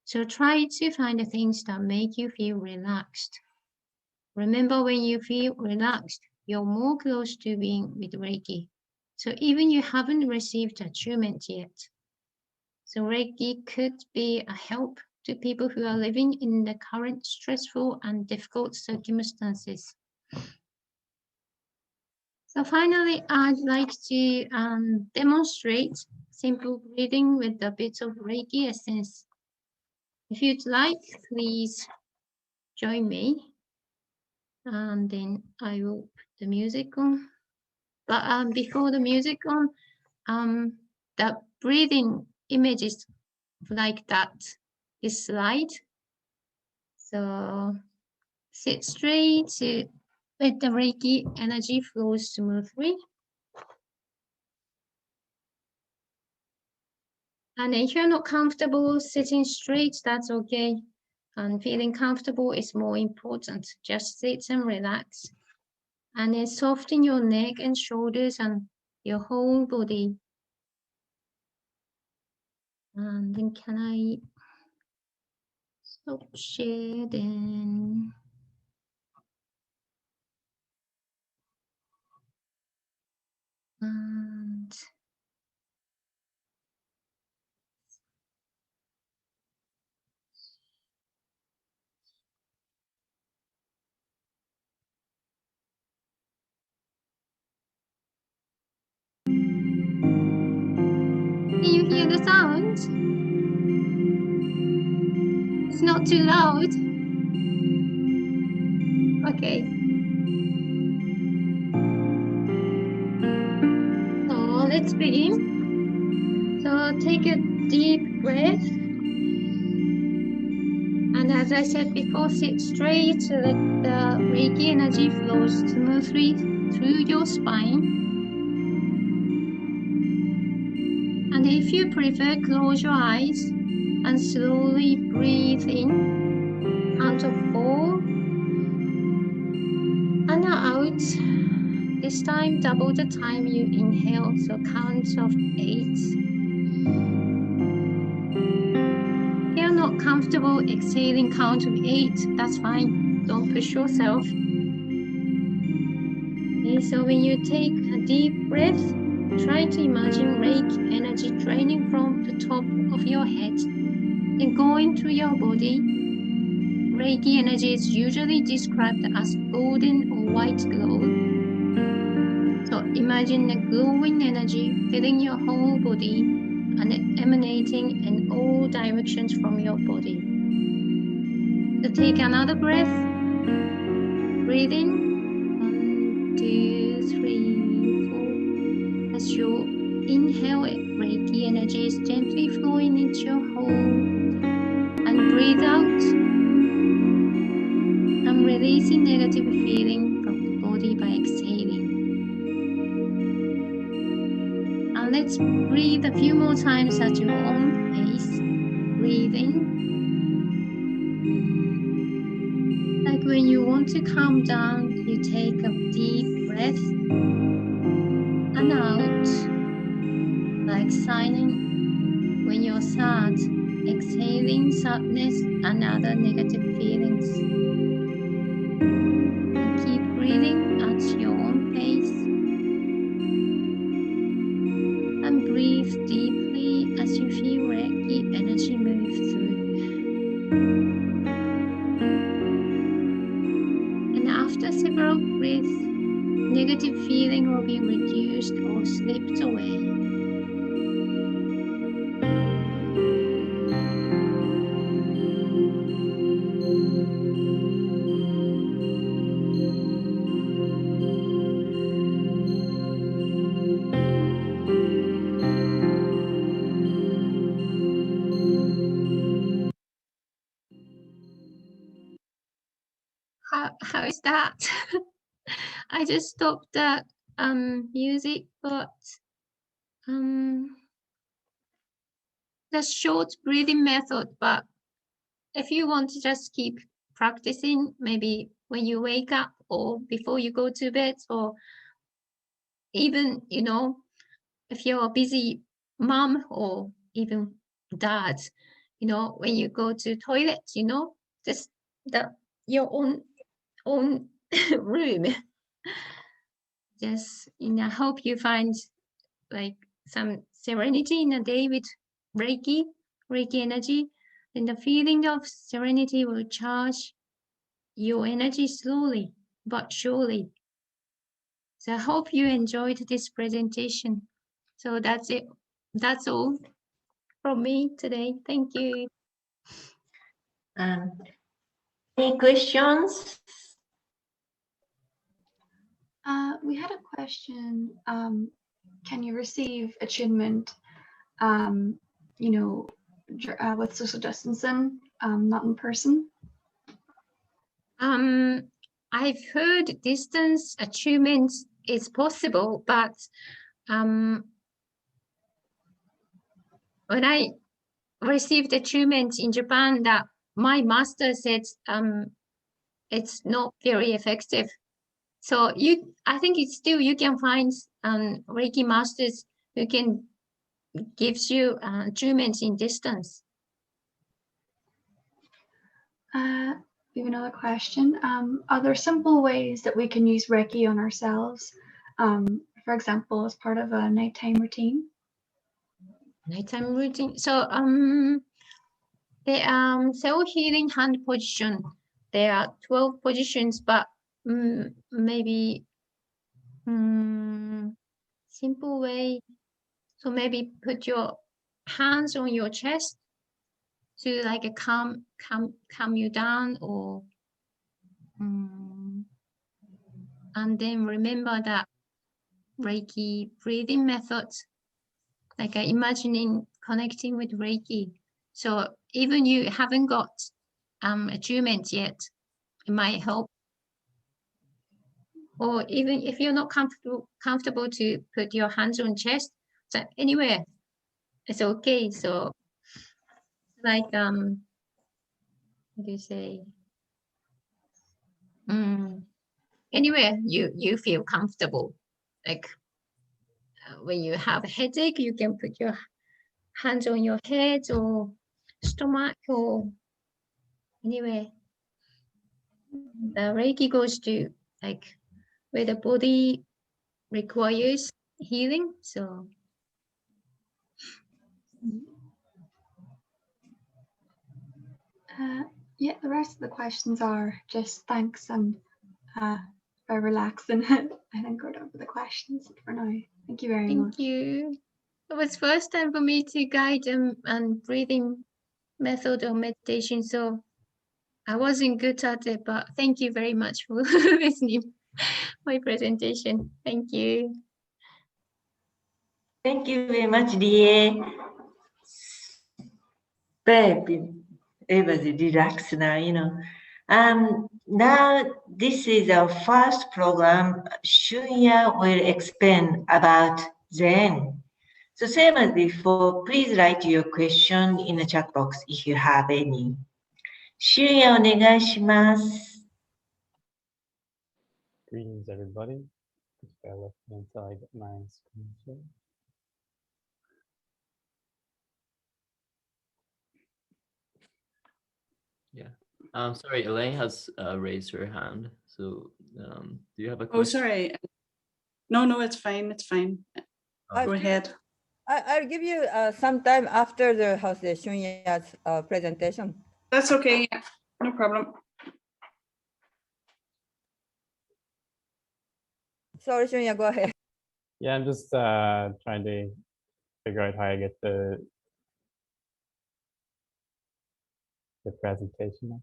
So try to find the things that make you feel relaxed. Remember, when you feel relaxed, you're more close to being with Reiki. So even you haven't received attunement yet. So Reiki could be a help to people who are living in the current stressful and difficult circumstances. So finally, I'd like to demonstrate simple breathing with a bit of Reiki essence. If you'd like, please join me. And then I will put the music on. But before the music on, the breathing images like that is slide. So sit straight to let the Reiki energy flow smoothly. And if you're not comfortable sitting straight, that's okay. And feeling comfortable is more important. Just sit and relax. And then soften your neck and shoulders and your whole body. And then can I stop share then? And can you hear the sound? It's not too loud. Okay. So let's begin. So take a deep breath. And as I said before, sit straight so that the Reiki energy flows smoothly through your spine. And if you prefer, close your eyes and slowly breathe in, count of 4, and out. This time, double the time you inhale, so count of 8. If you're not comfortable exhaling count of 8, that's fine. Don't push yourself. Okay, so when you take a deep breath, try to imagine Reiki energy draining from the top of your head and going through your body. Reiki energy is usually described as golden or white glow. So imagine the glowing energy filling your whole body and emanating in all directions from your body. So take another breath. Breathe in. 1, 2, 3, 4. As you inhale it, Reiki energy is gently flowing into your whole body. And breathe out. And releasing negative feeling from the body by exhaling. And let's breathe a few more times at your own pace. Breathe in. Like when you want to calm down, you take a deep breath and out. Like signing when you're sad, exhaling sadness and other negative feelings. And keep breathing at your own pace. And breathe deeply as you feel Reiki energy move through. And after several breaths, negative feeling will be reduced or slipped away. How is that? I just stopped the music, but the short breathing method. But if you want to just keep practicing, maybe when you wake up or before you go to bed, or even, you know, if you're a busy mom or even dad, you know, when you go to toilet, you know, just your own room. Just, you know, hope you find like some serenity in a day with Reiki energy, and the feeling of serenity will charge your energy slowly but surely. So I hope you enjoyed this presentation. So that's it. That's all from me today. Thank you. Any questions? We had a question. Can you receive attunement, you know, with social distancing, not in person? I've heard distance attunement is possible, but when I received attunement in Japan, that my master said it's not very effective. So I think it's still, you can find Reiki masters who can gives you attunement in distance. We have another question. Are there simple ways that we can use Reiki on ourselves? For example, as part of a nighttime routine? Nighttime routine. So the self-healing hand position, there are 12 positions, but maybe simple way. So maybe put your hands on your chest to like calm you down, or and then remember that Reiki breathing methods, like imagining connecting with Reiki. So even you haven't got attunement yet, it might help. Or even if you're not comfortable to put your hands on chest, so anywhere, it's okay. So like what do you say? Anywhere you feel comfortable. Like when you have a headache, you can put your hands on your head or stomach or anywhere. The Reiki goes to like where the body requires healing. So Yeah, the rest of the questions are just thanks and for relaxing. I think we're done with the questions for now. Thank you very much. thank you. It was first time for me to guide and breathing method or meditation, so I wasn't good at it, but thank you very much for listening my presentation. Thank you. Thank you very much, DA. Everybody relax now, you know. Now this is our first program. Shunya will explain about Zen. So same as before, please write your question in the chat box if you have any. Shunya, お願いします. Greetings, everybody. Just bear with me until I get my screen share. Yeah. Sorry, Elaine has raised her hand. So, do you have a question? Oh, sorry. No, it's fine. It's fine. Go ahead. I'll give you some time after the Shunya's presentation. That's okay. Yeah, no problem. Sorry, Shunya, go ahead. Yeah, I'm just trying to figure out how I get the presentation up.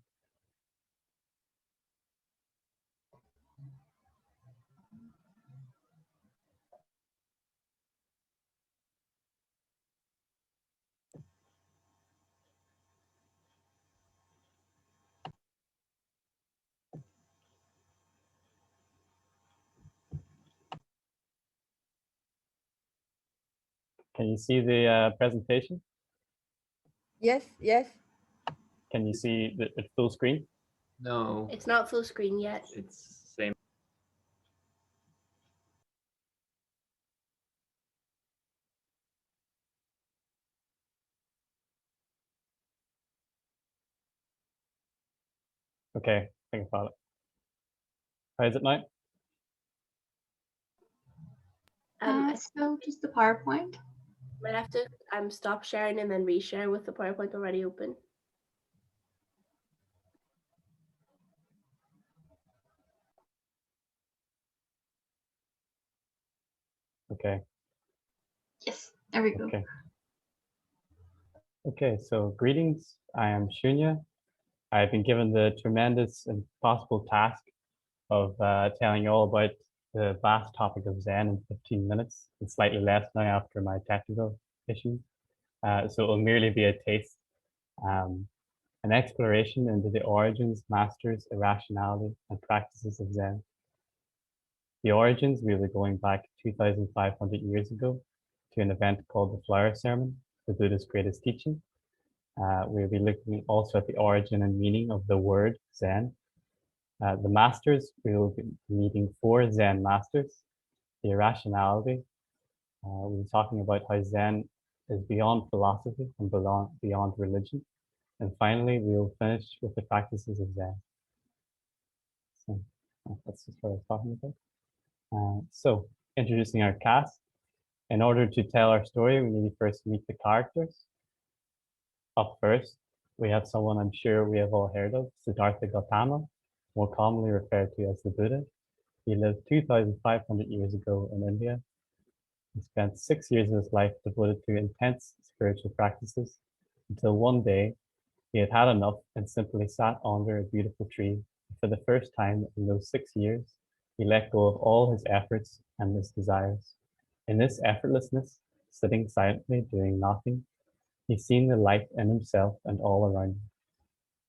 Can you see the presentation? Yes. Can you see the full screen? No. It's not full screen yet. It's same. Okay, I think I found it. How is it now? So just the PowerPoint. Might have to stop sharing and then reshare with the PowerPoint already open. Okay. Yes, there we go. Okay, so greetings. I am Shunya. I've been given the tremendous and possible task of telling you all about the vast topic of Zen in 15 minutes, and slightly less now after my technical issues. So it will merely be a taste, an exploration into the origins, masters, irrationality, and practices of Zen. The origins, we will be going back 2,500 years ago to an event called the Flower Sermon, the Buddha's greatest teaching. We'll be looking also at the origin and meaning of the word Zen. The masters, we will be meeting 4 Zen masters. The irrationality, we'll be talking about how Zen is beyond philosophy and beyond religion. And finally, we'll finish with the practices of Zen. So that's just what I was talking about. So introducing our cast. In order to tell our story, we need to first meet the characters. Up first, we have someone I'm sure we have all heard of, Siddhartha Gautama, more commonly referred to as the Buddha. He lived 2,500 years ago in India. He spent 6 years of his life devoted to intense spiritual practices until one day he had had enough and simply sat under a beautiful tree. For the first time in those 6 years, he let go of all his efforts and his desires. In this effortlessness, sitting silently, doing nothing, he seen the light in himself and all around him.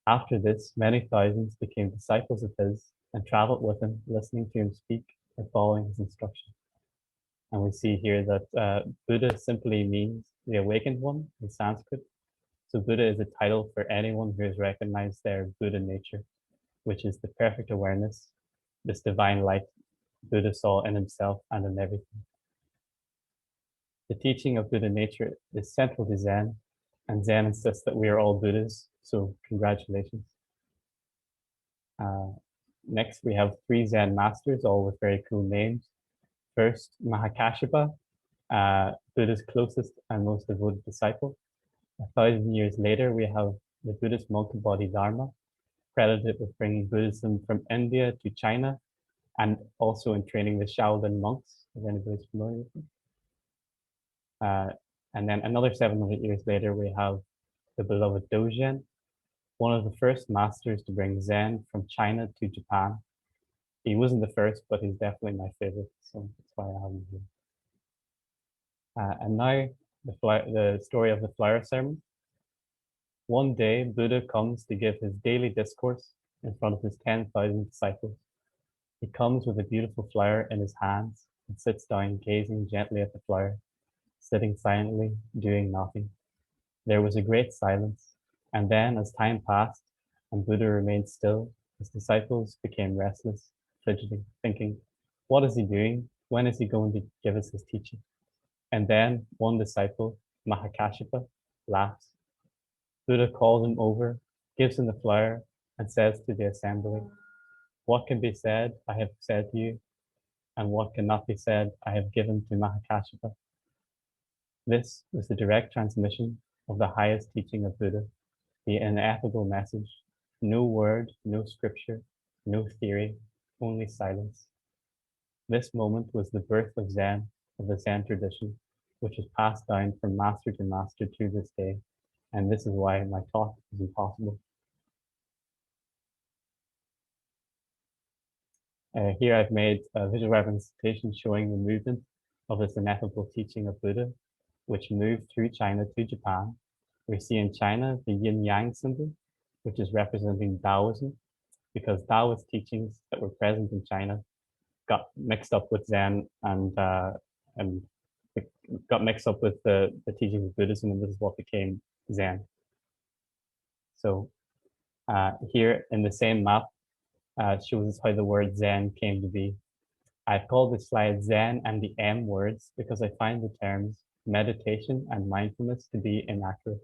After this, many thousands became disciples of his and traveled with him, listening to him speak and following his instructions. And we see here that Buddha simply means the awakened one in Sanskrit. So Buddha is a title for anyone who has recognized their Buddha nature, which is the perfect awareness, this divine light Buddha saw in himself and in everything. The teaching of Buddha nature is central to Zen, and Zen insists that we are all Buddhas, so congratulations. Next, we have 3 Zen masters, all with very cool names. First, Mahakashyapa, Buddha's closest and most devoted disciple. 1,000 years later, we have the Buddhist monk Bodhidharma, credited with bringing Buddhism from India to China, and also in training the Shaolin monks, if anybody's familiar with them. And then another 700 years later, we have the beloved Dogen, one of the first masters to bring Zen from China to Japan. He wasn't the first, but he's definitely my favorite, so that's why I have him here. And now the story of the flower ceremony. One day, Buddha comes to give his daily discourse in front of his 10,000 disciples. He comes with a beautiful flower in his hands and sits down, gazing gently at the flower, sitting silently, doing nothing. There was a great silence, and then as time passed and Buddha remained still, his disciples became restless, fidgeting, thinking, what is he doing? When is he going to give us his teaching? And then one disciple, Mahakashyapa, laughs. Buddha calls him over, gives him the flower, and says to the assembly, what can be said, I have said to you, and what cannot be said, I have given to Mahakashyapa. This was the direct transmission of the highest teaching of Buddha, the ineffable message, no word, no scripture, no theory, only silence. This moment was the birth of Zen, of the Zen tradition, which is passed down from master to master to this day, and this is why my talk is impossible. Here I've made a visual representation showing the movement of this ineffable teaching of Buddha, which moved through China to Japan. We see in China the yin-yang symbol, which is representing Taoism, because Taoist teachings that were present in China got mixed up with Zen and got mixed up with the teachings of Buddhism, and this is what became Zen. So here in the same map shows us how the word Zen came to be. I've called this slide Zen and the M words because I find the terms meditation and mindfulness to be inaccurate.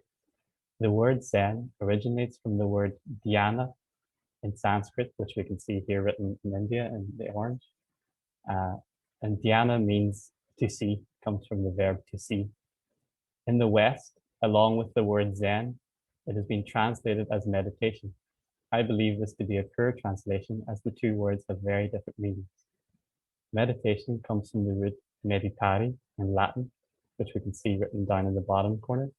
The word Zen originates from the word dhyana in Sanskrit, which we can see here written in India in the orange. And dhyana means to see, comes from the verb to see. In the West, along with the word Zen, it has been translated as meditation. I believe this to be a poor translation as the two words have very different meanings. Meditation comes from the root meditare in Latin, which we can see written down in the bottom corner,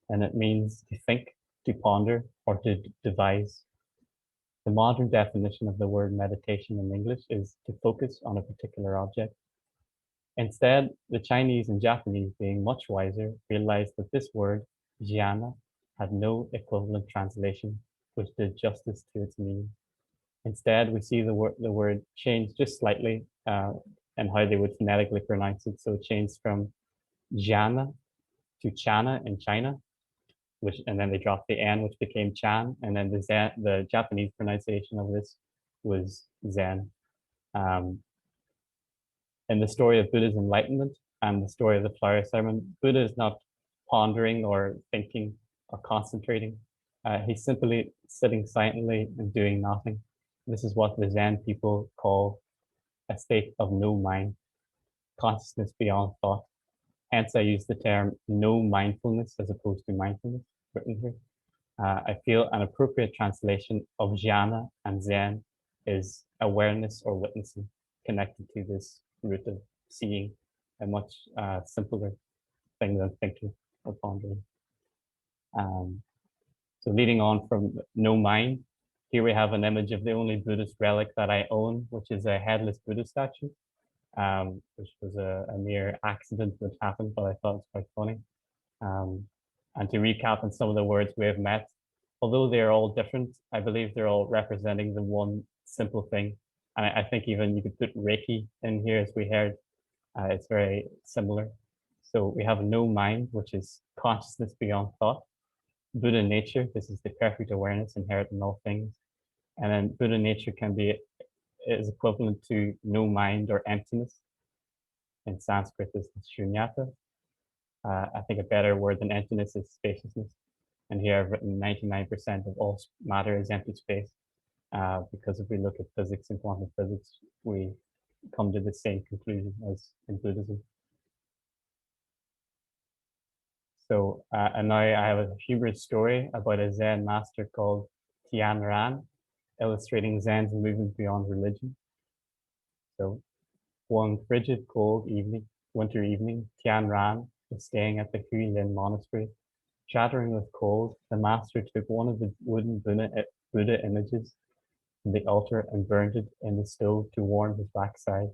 and it means to think, to ponder, or to devise. The modern definition of the word meditation in English is to focus on a particular object. Instead, the Chinese and Japanese, being much wiser, realized that this word, jhana, had no equivalent translation, which did justice to its meaning. Instead, we see the word change just slightly and how they would phonetically pronounce it. So it changed from jhana to chana in China, and then they dropped the N, which became Chan, and then the Japanese pronunciation of this was Zen. In the story of Buddha's enlightenment and the story of the flower ceremony, Buddha is not pondering or thinking or concentrating. He's simply sitting silently and doing nothing. This is what the Zen people call a state of no mind, consciousness beyond thought. Hence, I use the term no mindfulness as opposed to mindfulness written here. I feel an appropriate translation of jhana and Zen is awareness or witnessing, connected to this root of seeing, a much simpler thing than thinking or pondering. So leading on from no mind, here we have an image of the only Buddhist relic that I own, which is a headless Buddha statue, which was a mere accident that happened, but I thought it was quite funny. And to recap on some of the words we have met, although they're all different, I believe they're all representing the one simple thing. And I think even you could put Reiki in here, as we heard. It's very similar. So we have no mind, which is consciousness beyond thought. Buddha nature, this is the perfect awareness inherent in all things. And then Buddha nature is equivalent to no mind or emptiness. In Sanskrit, this is shunyata. I think a better word than emptiness is spaciousness. And here I've written 99% of all matter is empty space. because if we look at physics and quantum physics, we come to the same conclusion as in Buddhism. So, and now I have a humorous story about a Zen master called Tian Ran, illustrating Zen's movement beyond religion. So, one frigid, cold winter evening, Tian Ran was staying at the Hui Lin monastery. Shattering with cold, the master took one of the wooden Buddha images from the altar and burned it in the stove to warm his backside.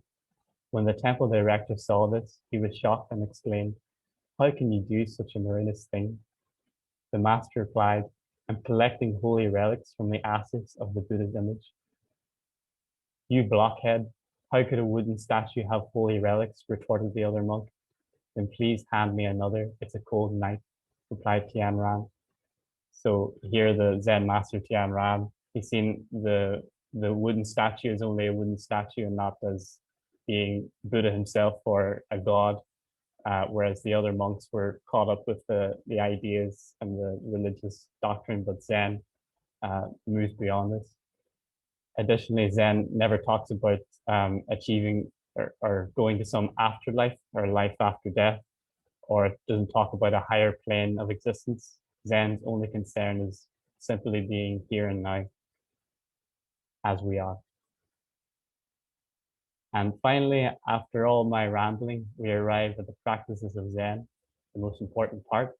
When the temple director saw this, he was shocked and exclaimed, "How can you do such a ruinous thing?" The master replied, "I'm collecting holy relics from the ashes of the Buddha's image." "You blockhead, how could a wooden statue have holy relics?" retorted the other monk. "Then please hand me another, it's a cold night," replied Tian Ran. So here the Zen master Tian Ran, he's seen the wooden statue as only a wooden statue and not as being Buddha himself or a god, whereas the other monks were caught up with the ideas and the religious doctrine, but Zen moves beyond this. Additionally, Zen never talks about achieving or going to some afterlife or life after death, or it doesn't talk about a higher plane of existence. Zen's only concern is simply being here and now as we are. And finally, after all my rambling, we arrive at the practices of Zen, the most important part.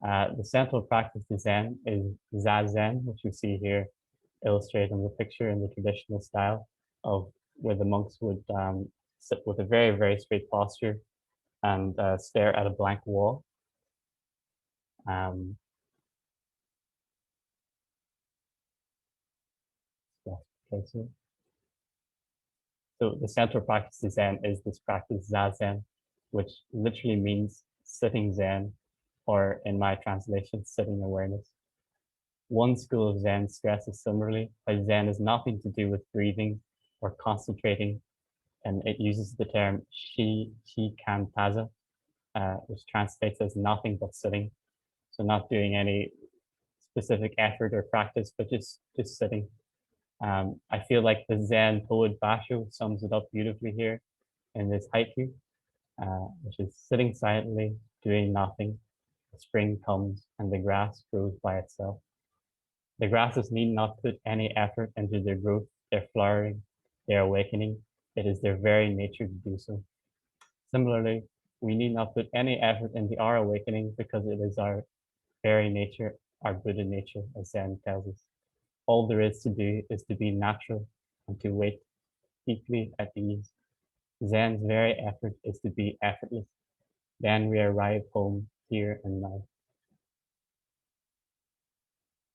The central practice of Zen is Zazen, which you see here illustrated in the picture in the traditional style of where the monks would sit with a very, very straight posture and stare at a blank wall. So the central practice of Zen is this practice Zazen, which literally means sitting Zen, or in my translation, sitting awareness. One school of Zen stresses similarly how Zen has nothing to do with breathing or concentrating, and it uses the term Shikantaza, which translates as nothing but sitting. So not doing any specific effort or practice, but just sitting. I feel like the Zen poet Basho sums it up beautifully here in this haiku, which is sitting silently, doing nothing. The spring comes and the grass grows by itself. The grasses need not put any effort into their growth, their flowering, their awakening. It is their very nature to do so. Similarly, we need not put any effort into our awakening because it is our very nature, our Buddha nature, as Zen tells us. All there is to do is to be natural and to wait deeply at ease. Zen's very effort is to be effortless. Then we arrive home here and now.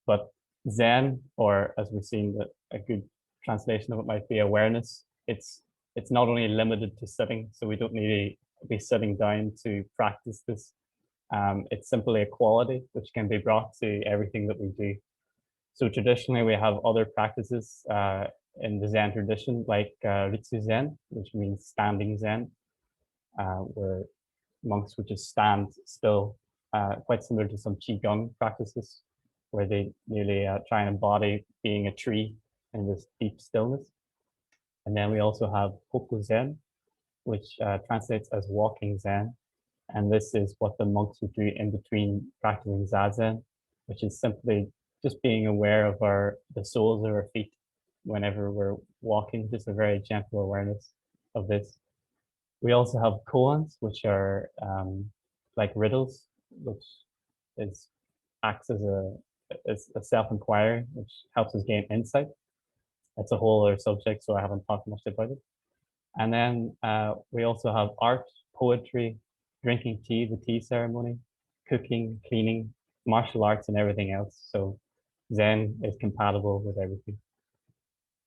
But Zen, or as we've seen, a good translation of it might be awareness. It's not only limited to sitting, so we don't need to be sitting down to practice this. It's simply a quality which can be brought to everything that we do. So traditionally, we have other practices in the Zen tradition, like Ritsu Zen, which means standing Zen, where monks would just stand still, quite similar to some Qigong practices, where they really try and embody being a tree in this deep stillness. And then we also have Hoku Zen, which translates as walking Zen. And this is what the monks would do in between practicing Zazen, which is simply just being aware of the soles of our feet whenever we're walking, just a very gentle awareness of this. We also have koans, which are like riddles, which acts as a self-inquiry, which helps us gain insight. That's a whole other subject, so I haven't talked much about it. And then we also have art, poetry, drinking tea, the tea ceremony, cooking, cleaning, martial arts, and everything else. So Zen is compatible with everything.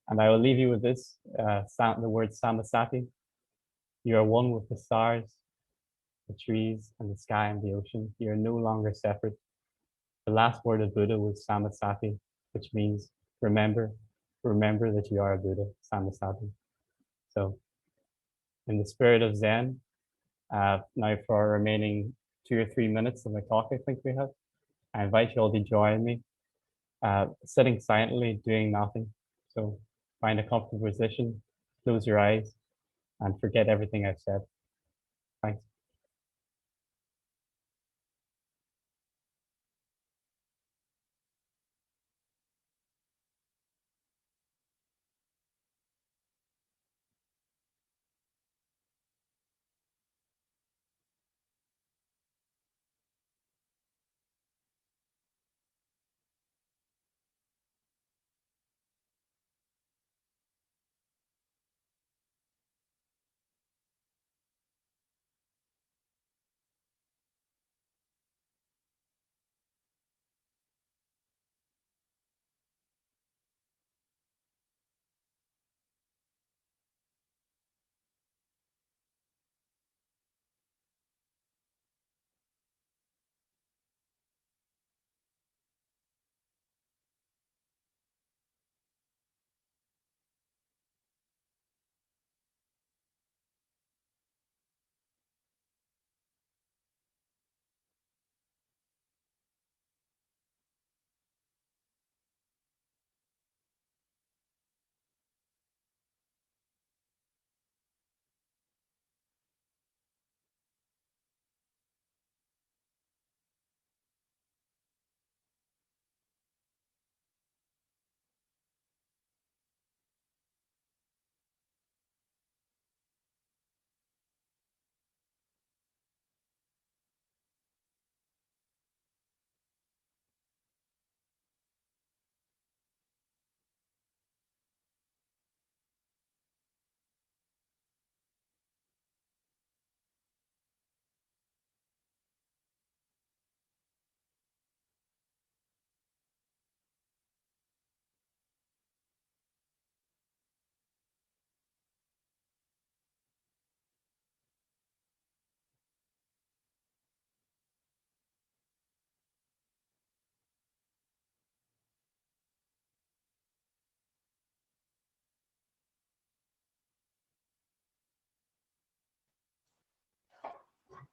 And I will leave you with this, the word samasati. You are one with the stars, the trees, and the sky and the ocean. You are no longer separate. The last word of Buddha was samasati, which means remember that you are a Buddha, samasati. So in the spirit of Zen, now for our remaining 2 or 3 minutes of my talk, I think we have, I invite you all to join me, sitting silently, doing nothing, So find a comfortable position, close your eyes, and forget everything I've said. Thanks.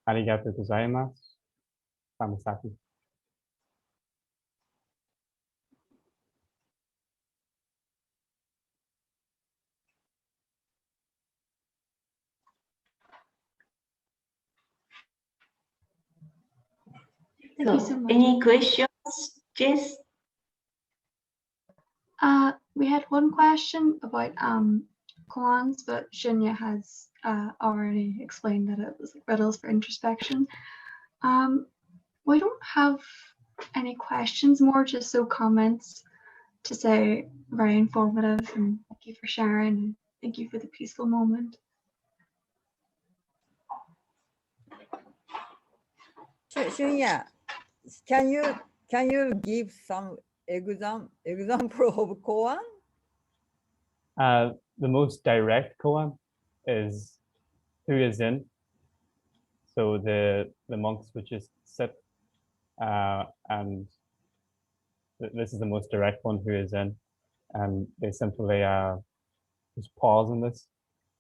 Arigato gozaimasu. Samasaki. Thank you so much. Any questions, Jess? We had one question about koans, but Shinya has already explained that it was like riddles for introspection. We don't have any questions more, just so comments to say very informative and thank you for sharing and thank you for the peaceful moment. Shunya, can you give some example of koan? The most direct koan is who is in. So the monks would just sit, and this is the most direct one, who is in, and they simply just pause on this.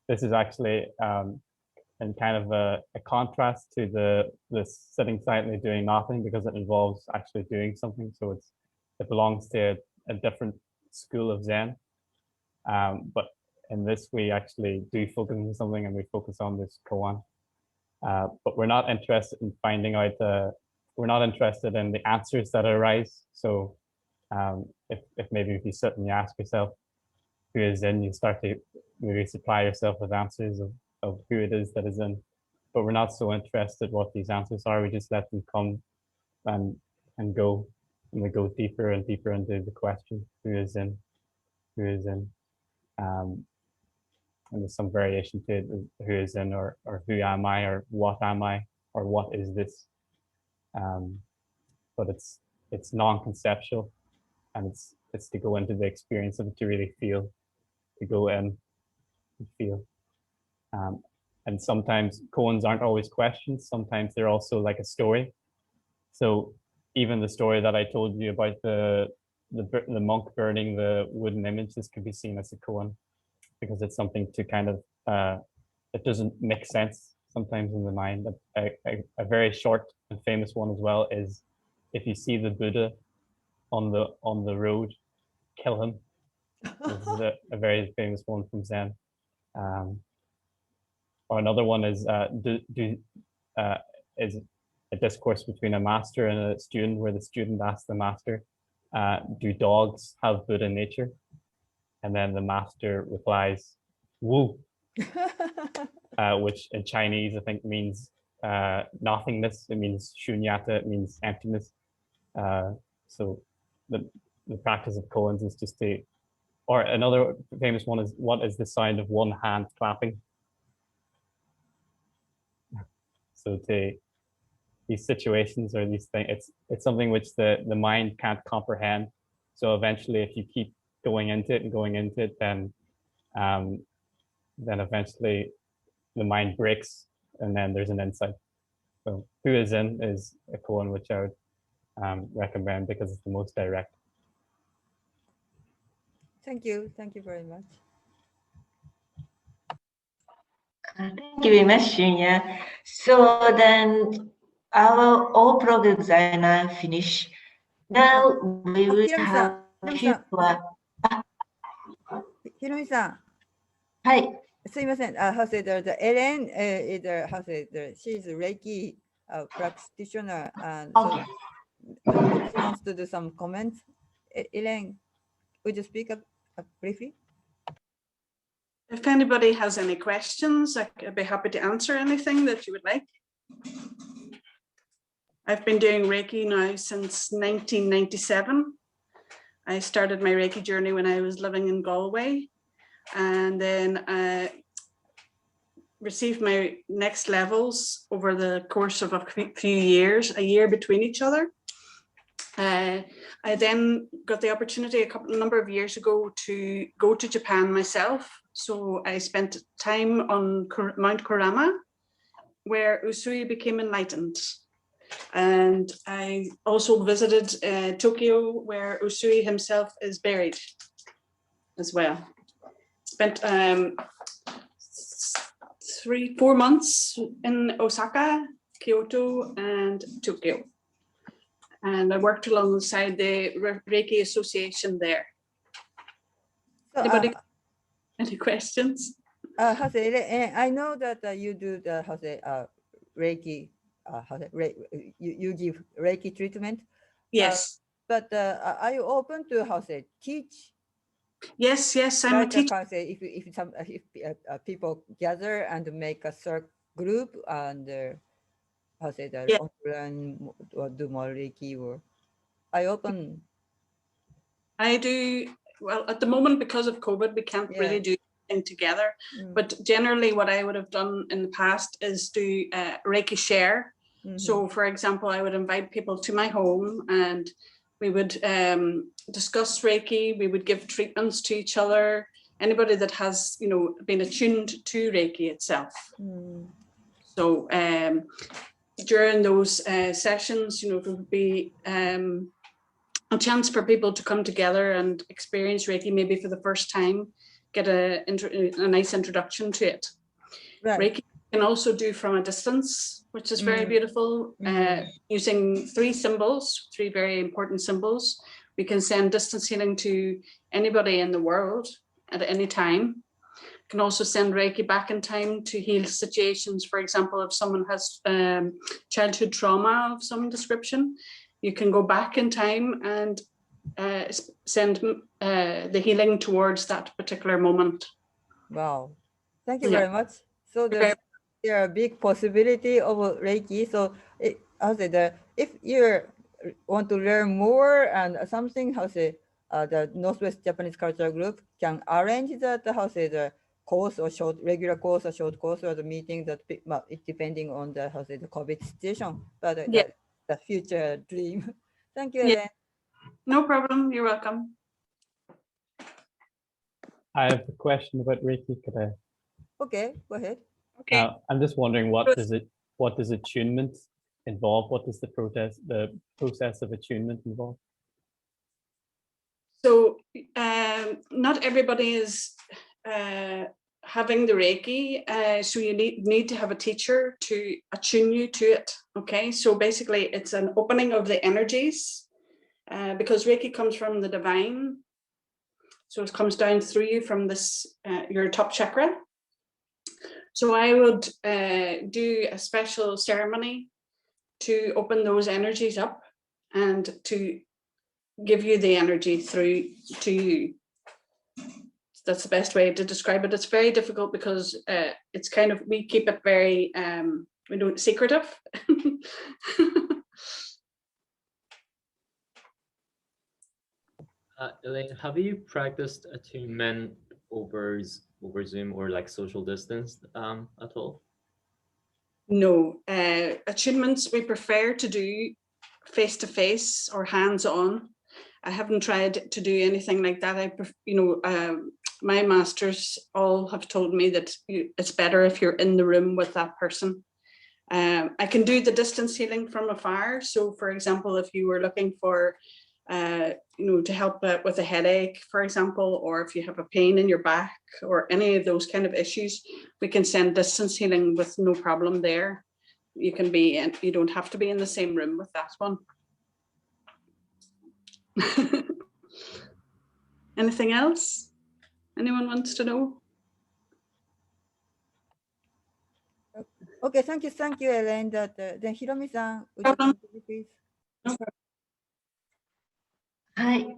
This is actually in kind of a contrast to the sitting silently doing nothing, because it involves actually doing something. So it belongs to a different school of Zen. But in this, we actually do focus on something, and we focus on this koan. But we're not interested in finding out, we're not interested in the answers that arise. So if maybe if you sit and you ask yourself who is in, you start to maybe supply yourself with answers of who it is that is in. But we're not so interested what these answers are. We just let them come and go, and we go deeper and deeper into the question, who is in, who is in. And there's some variation to it, who is in, or who am I, or what am I, or what is this. But it's non-conceptual, and it's to go into the experience of it, to really feel, to go in and feel. And sometimes koans aren't always questions. Sometimes they're also like a story. So even the story that I told you about the monk burning the wooden image, this could be seen as a koan, because it's something to kind of, it doesn't make sense sometimes in the mind. A very short and famous one as well is, if you see the Buddha on the road, kill him. This is a very famous one from Zen. Or another one is is a discourse between a master and a student, where the student asks the master, "Do dogs have Buddha nature?" And then the master replies, "Wu," which in Chinese I think means nothingness. It means shunyata. It means emptiness. So the practice of koans is just to, or another famous one is, what is the sound of one hand clapping? So to these situations or these things, it's something which the mind can't comprehend. So eventually, if you keep going into it and going into it, then eventually the mind breaks, and then there's an insight. So Yakuzen is a koan which I would recommend because it's the most direct. Thank you very much. Thank you very much, Shunya. So then our all programs are now finished. Now we will have a few more. ひろみさん。はい。すいません。How say the Ellen is how say she's a Reiki practitioner, and so she wants to do some comments. Ellen, would you speak up briefly? If anybody has any questions, I'd be happy to answer anything that you would like. I've been doing Reiki now since 1997. I started my Reiki journey when I was living in Galway, and then I received my next levels over the course of a few years, a year between each other. I then got the opportunity a number of years ago to go to Japan myself. So I spent time on Mount Kurama, where Usui became enlightened. And I also visited Tokyo, where Usui himself is buried as well. Spent 3-4 months in Osaka, Kyoto, and Tokyo. And I worked alongside the Reiki Association there. So, Anybody? Any questions? I know that you do the Reiki. You give Reiki treatment. Yes. But are you open to teach? Yes, I'm a teacher. If people gather and make a circle group and learn or do more Reiki, or I open. I do. Well, at the moment, because of COVID, we can't really do anything together. But generally, what I would have done in the past is do Reiki share. So, for example, I would invite people to my home, and we would discuss Reiki. We would give treatments to each other. Anybody that has, been attuned to Reiki itself. So, during those sessions, it would be a chance for people to come together and experience Reiki maybe for the first time, get a nice introduction to it. Right. Reiki you can also do from a distance, which is very beautiful, using 3 symbols, 3 very important symbols. We can send distance healing to anybody in the world at any time. Can also send Reiki back in time to heal situations. For example, if someone has childhood trauma of some description, you can go back in time and send the healing towards that particular moment. Wow, thank you very much. So there are a big possibility of Reiki. So if you want to learn more and something, the Northwest Japanese Cultural Group can arrange that the course or regular course or short course or the meeting that it depending on the the COVID situation, but the future dream. Thank you, Ellen. No problem. You're welcome. I have a question about Reiki. Could I? Okay, go ahead. Okay. I'm just wondering, what does attunement involve? What does the process of attunement involve? So not everybody is having the Reiki, so you need to have a teacher to attune you to it. Okay, so basically it's an opening of the energies because Reiki comes from the divine. So it comes down through you from this, your top chakra. So I would do a special ceremony to open those energies up and to give you the energy through to you. That's the best way to describe it. It's very difficult because it's kind of, we keep it very, we don't secretive. Elaine, have you practiced attunement over Zoom or like social distance at all? No, attunements we prefer to do face-to-face or hands-on. I haven't tried to do anything like that. My masters all have told me that it's better if you're in the room with that person. I can do the distance healing from afar. So for example, if you were looking for, to help with a headache, for example, or if you have a pain in your back or any of those kind of issues, we can send distance healing with no problem there. You can be, and you don't have to be in the same room with that one. Anything else? Anyone wants to know? Okay, thank you, Elaine. Then Hiromi-san, would you continue, please? No problem. Hi.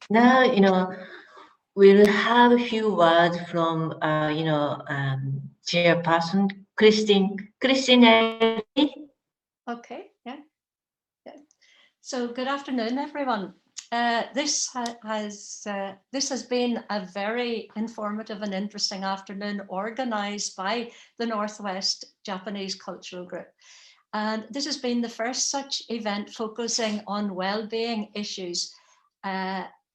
Now, we'll have a few words from, chairperson, Christine. Christine, Okay, yeah. So good afternoon, everyone. This has been a very informative and interesting afternoon organized by the Northwest Japanese Cultural Group. And this has been the first such event focusing on well-being issues,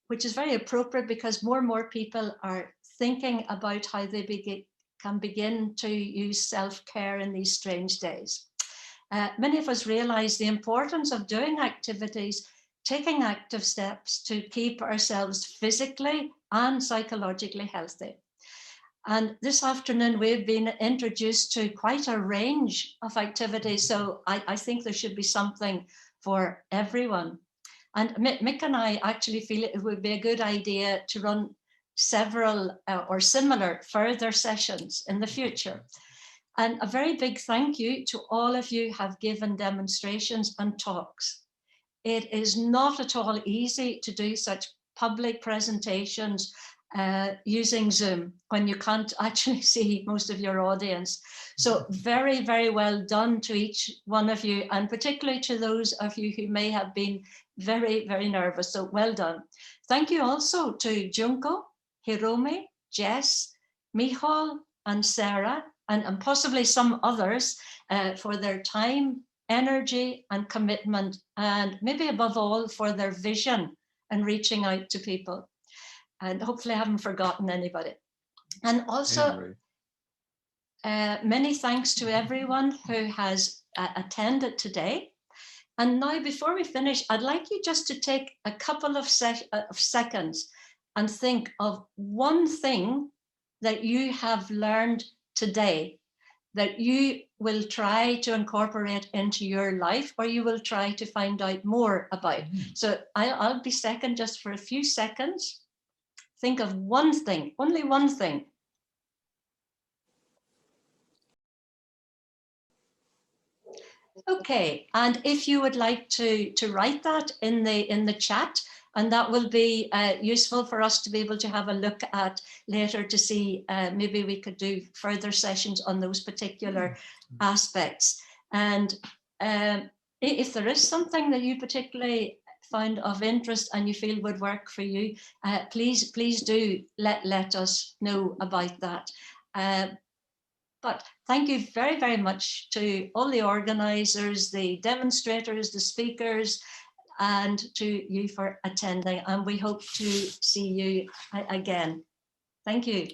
which is very appropriate because more and more people are thinking about how they can begin to use self-care in these strange days. Many of us realize the importance of doing activities, taking active steps to keep ourselves physically and psychologically healthy. And this afternoon, we've been introduced to quite a range of activities. So I think there should be something for everyone. And Mick and I actually feel it would be a good idea to run several or similar further sessions in the future. And a very big thank you to all of you who have given demonstrations and talks. It is not at all easy to do such public presentations using Zoom when you can't actually see most of your audience. So very, very well done to each one of you, and particularly to those of you who may have been very, very nervous. So well done. Thank you also to Junko, Hiromi, Jess, Michal, and Sarah, and possibly some others for their time, energy, and commitment, and maybe above all for their vision and reaching out to people. And hopefully I haven't forgotten anybody. And also many thanks to everyone who has attended today. And now before we finish, I'd like you just to take a couple of seconds and think of one thing that you have learned today that you will try to incorporate into your life, or you will try to find out more about. So I'll be second just for a few seconds. Think of one thing, only one thing. Okay, and if you would like to write that in the chat, and that will be useful for us to be able to have a look at later to see maybe we could do further sessions on those particular aspects. And if there is something that you particularly found of interest and you feel would work for you, please do let us know about that. But thank you very, very much to all the organizers, the demonstrators, the speakers, and to you for attending. And we hope to see you again. Thank you.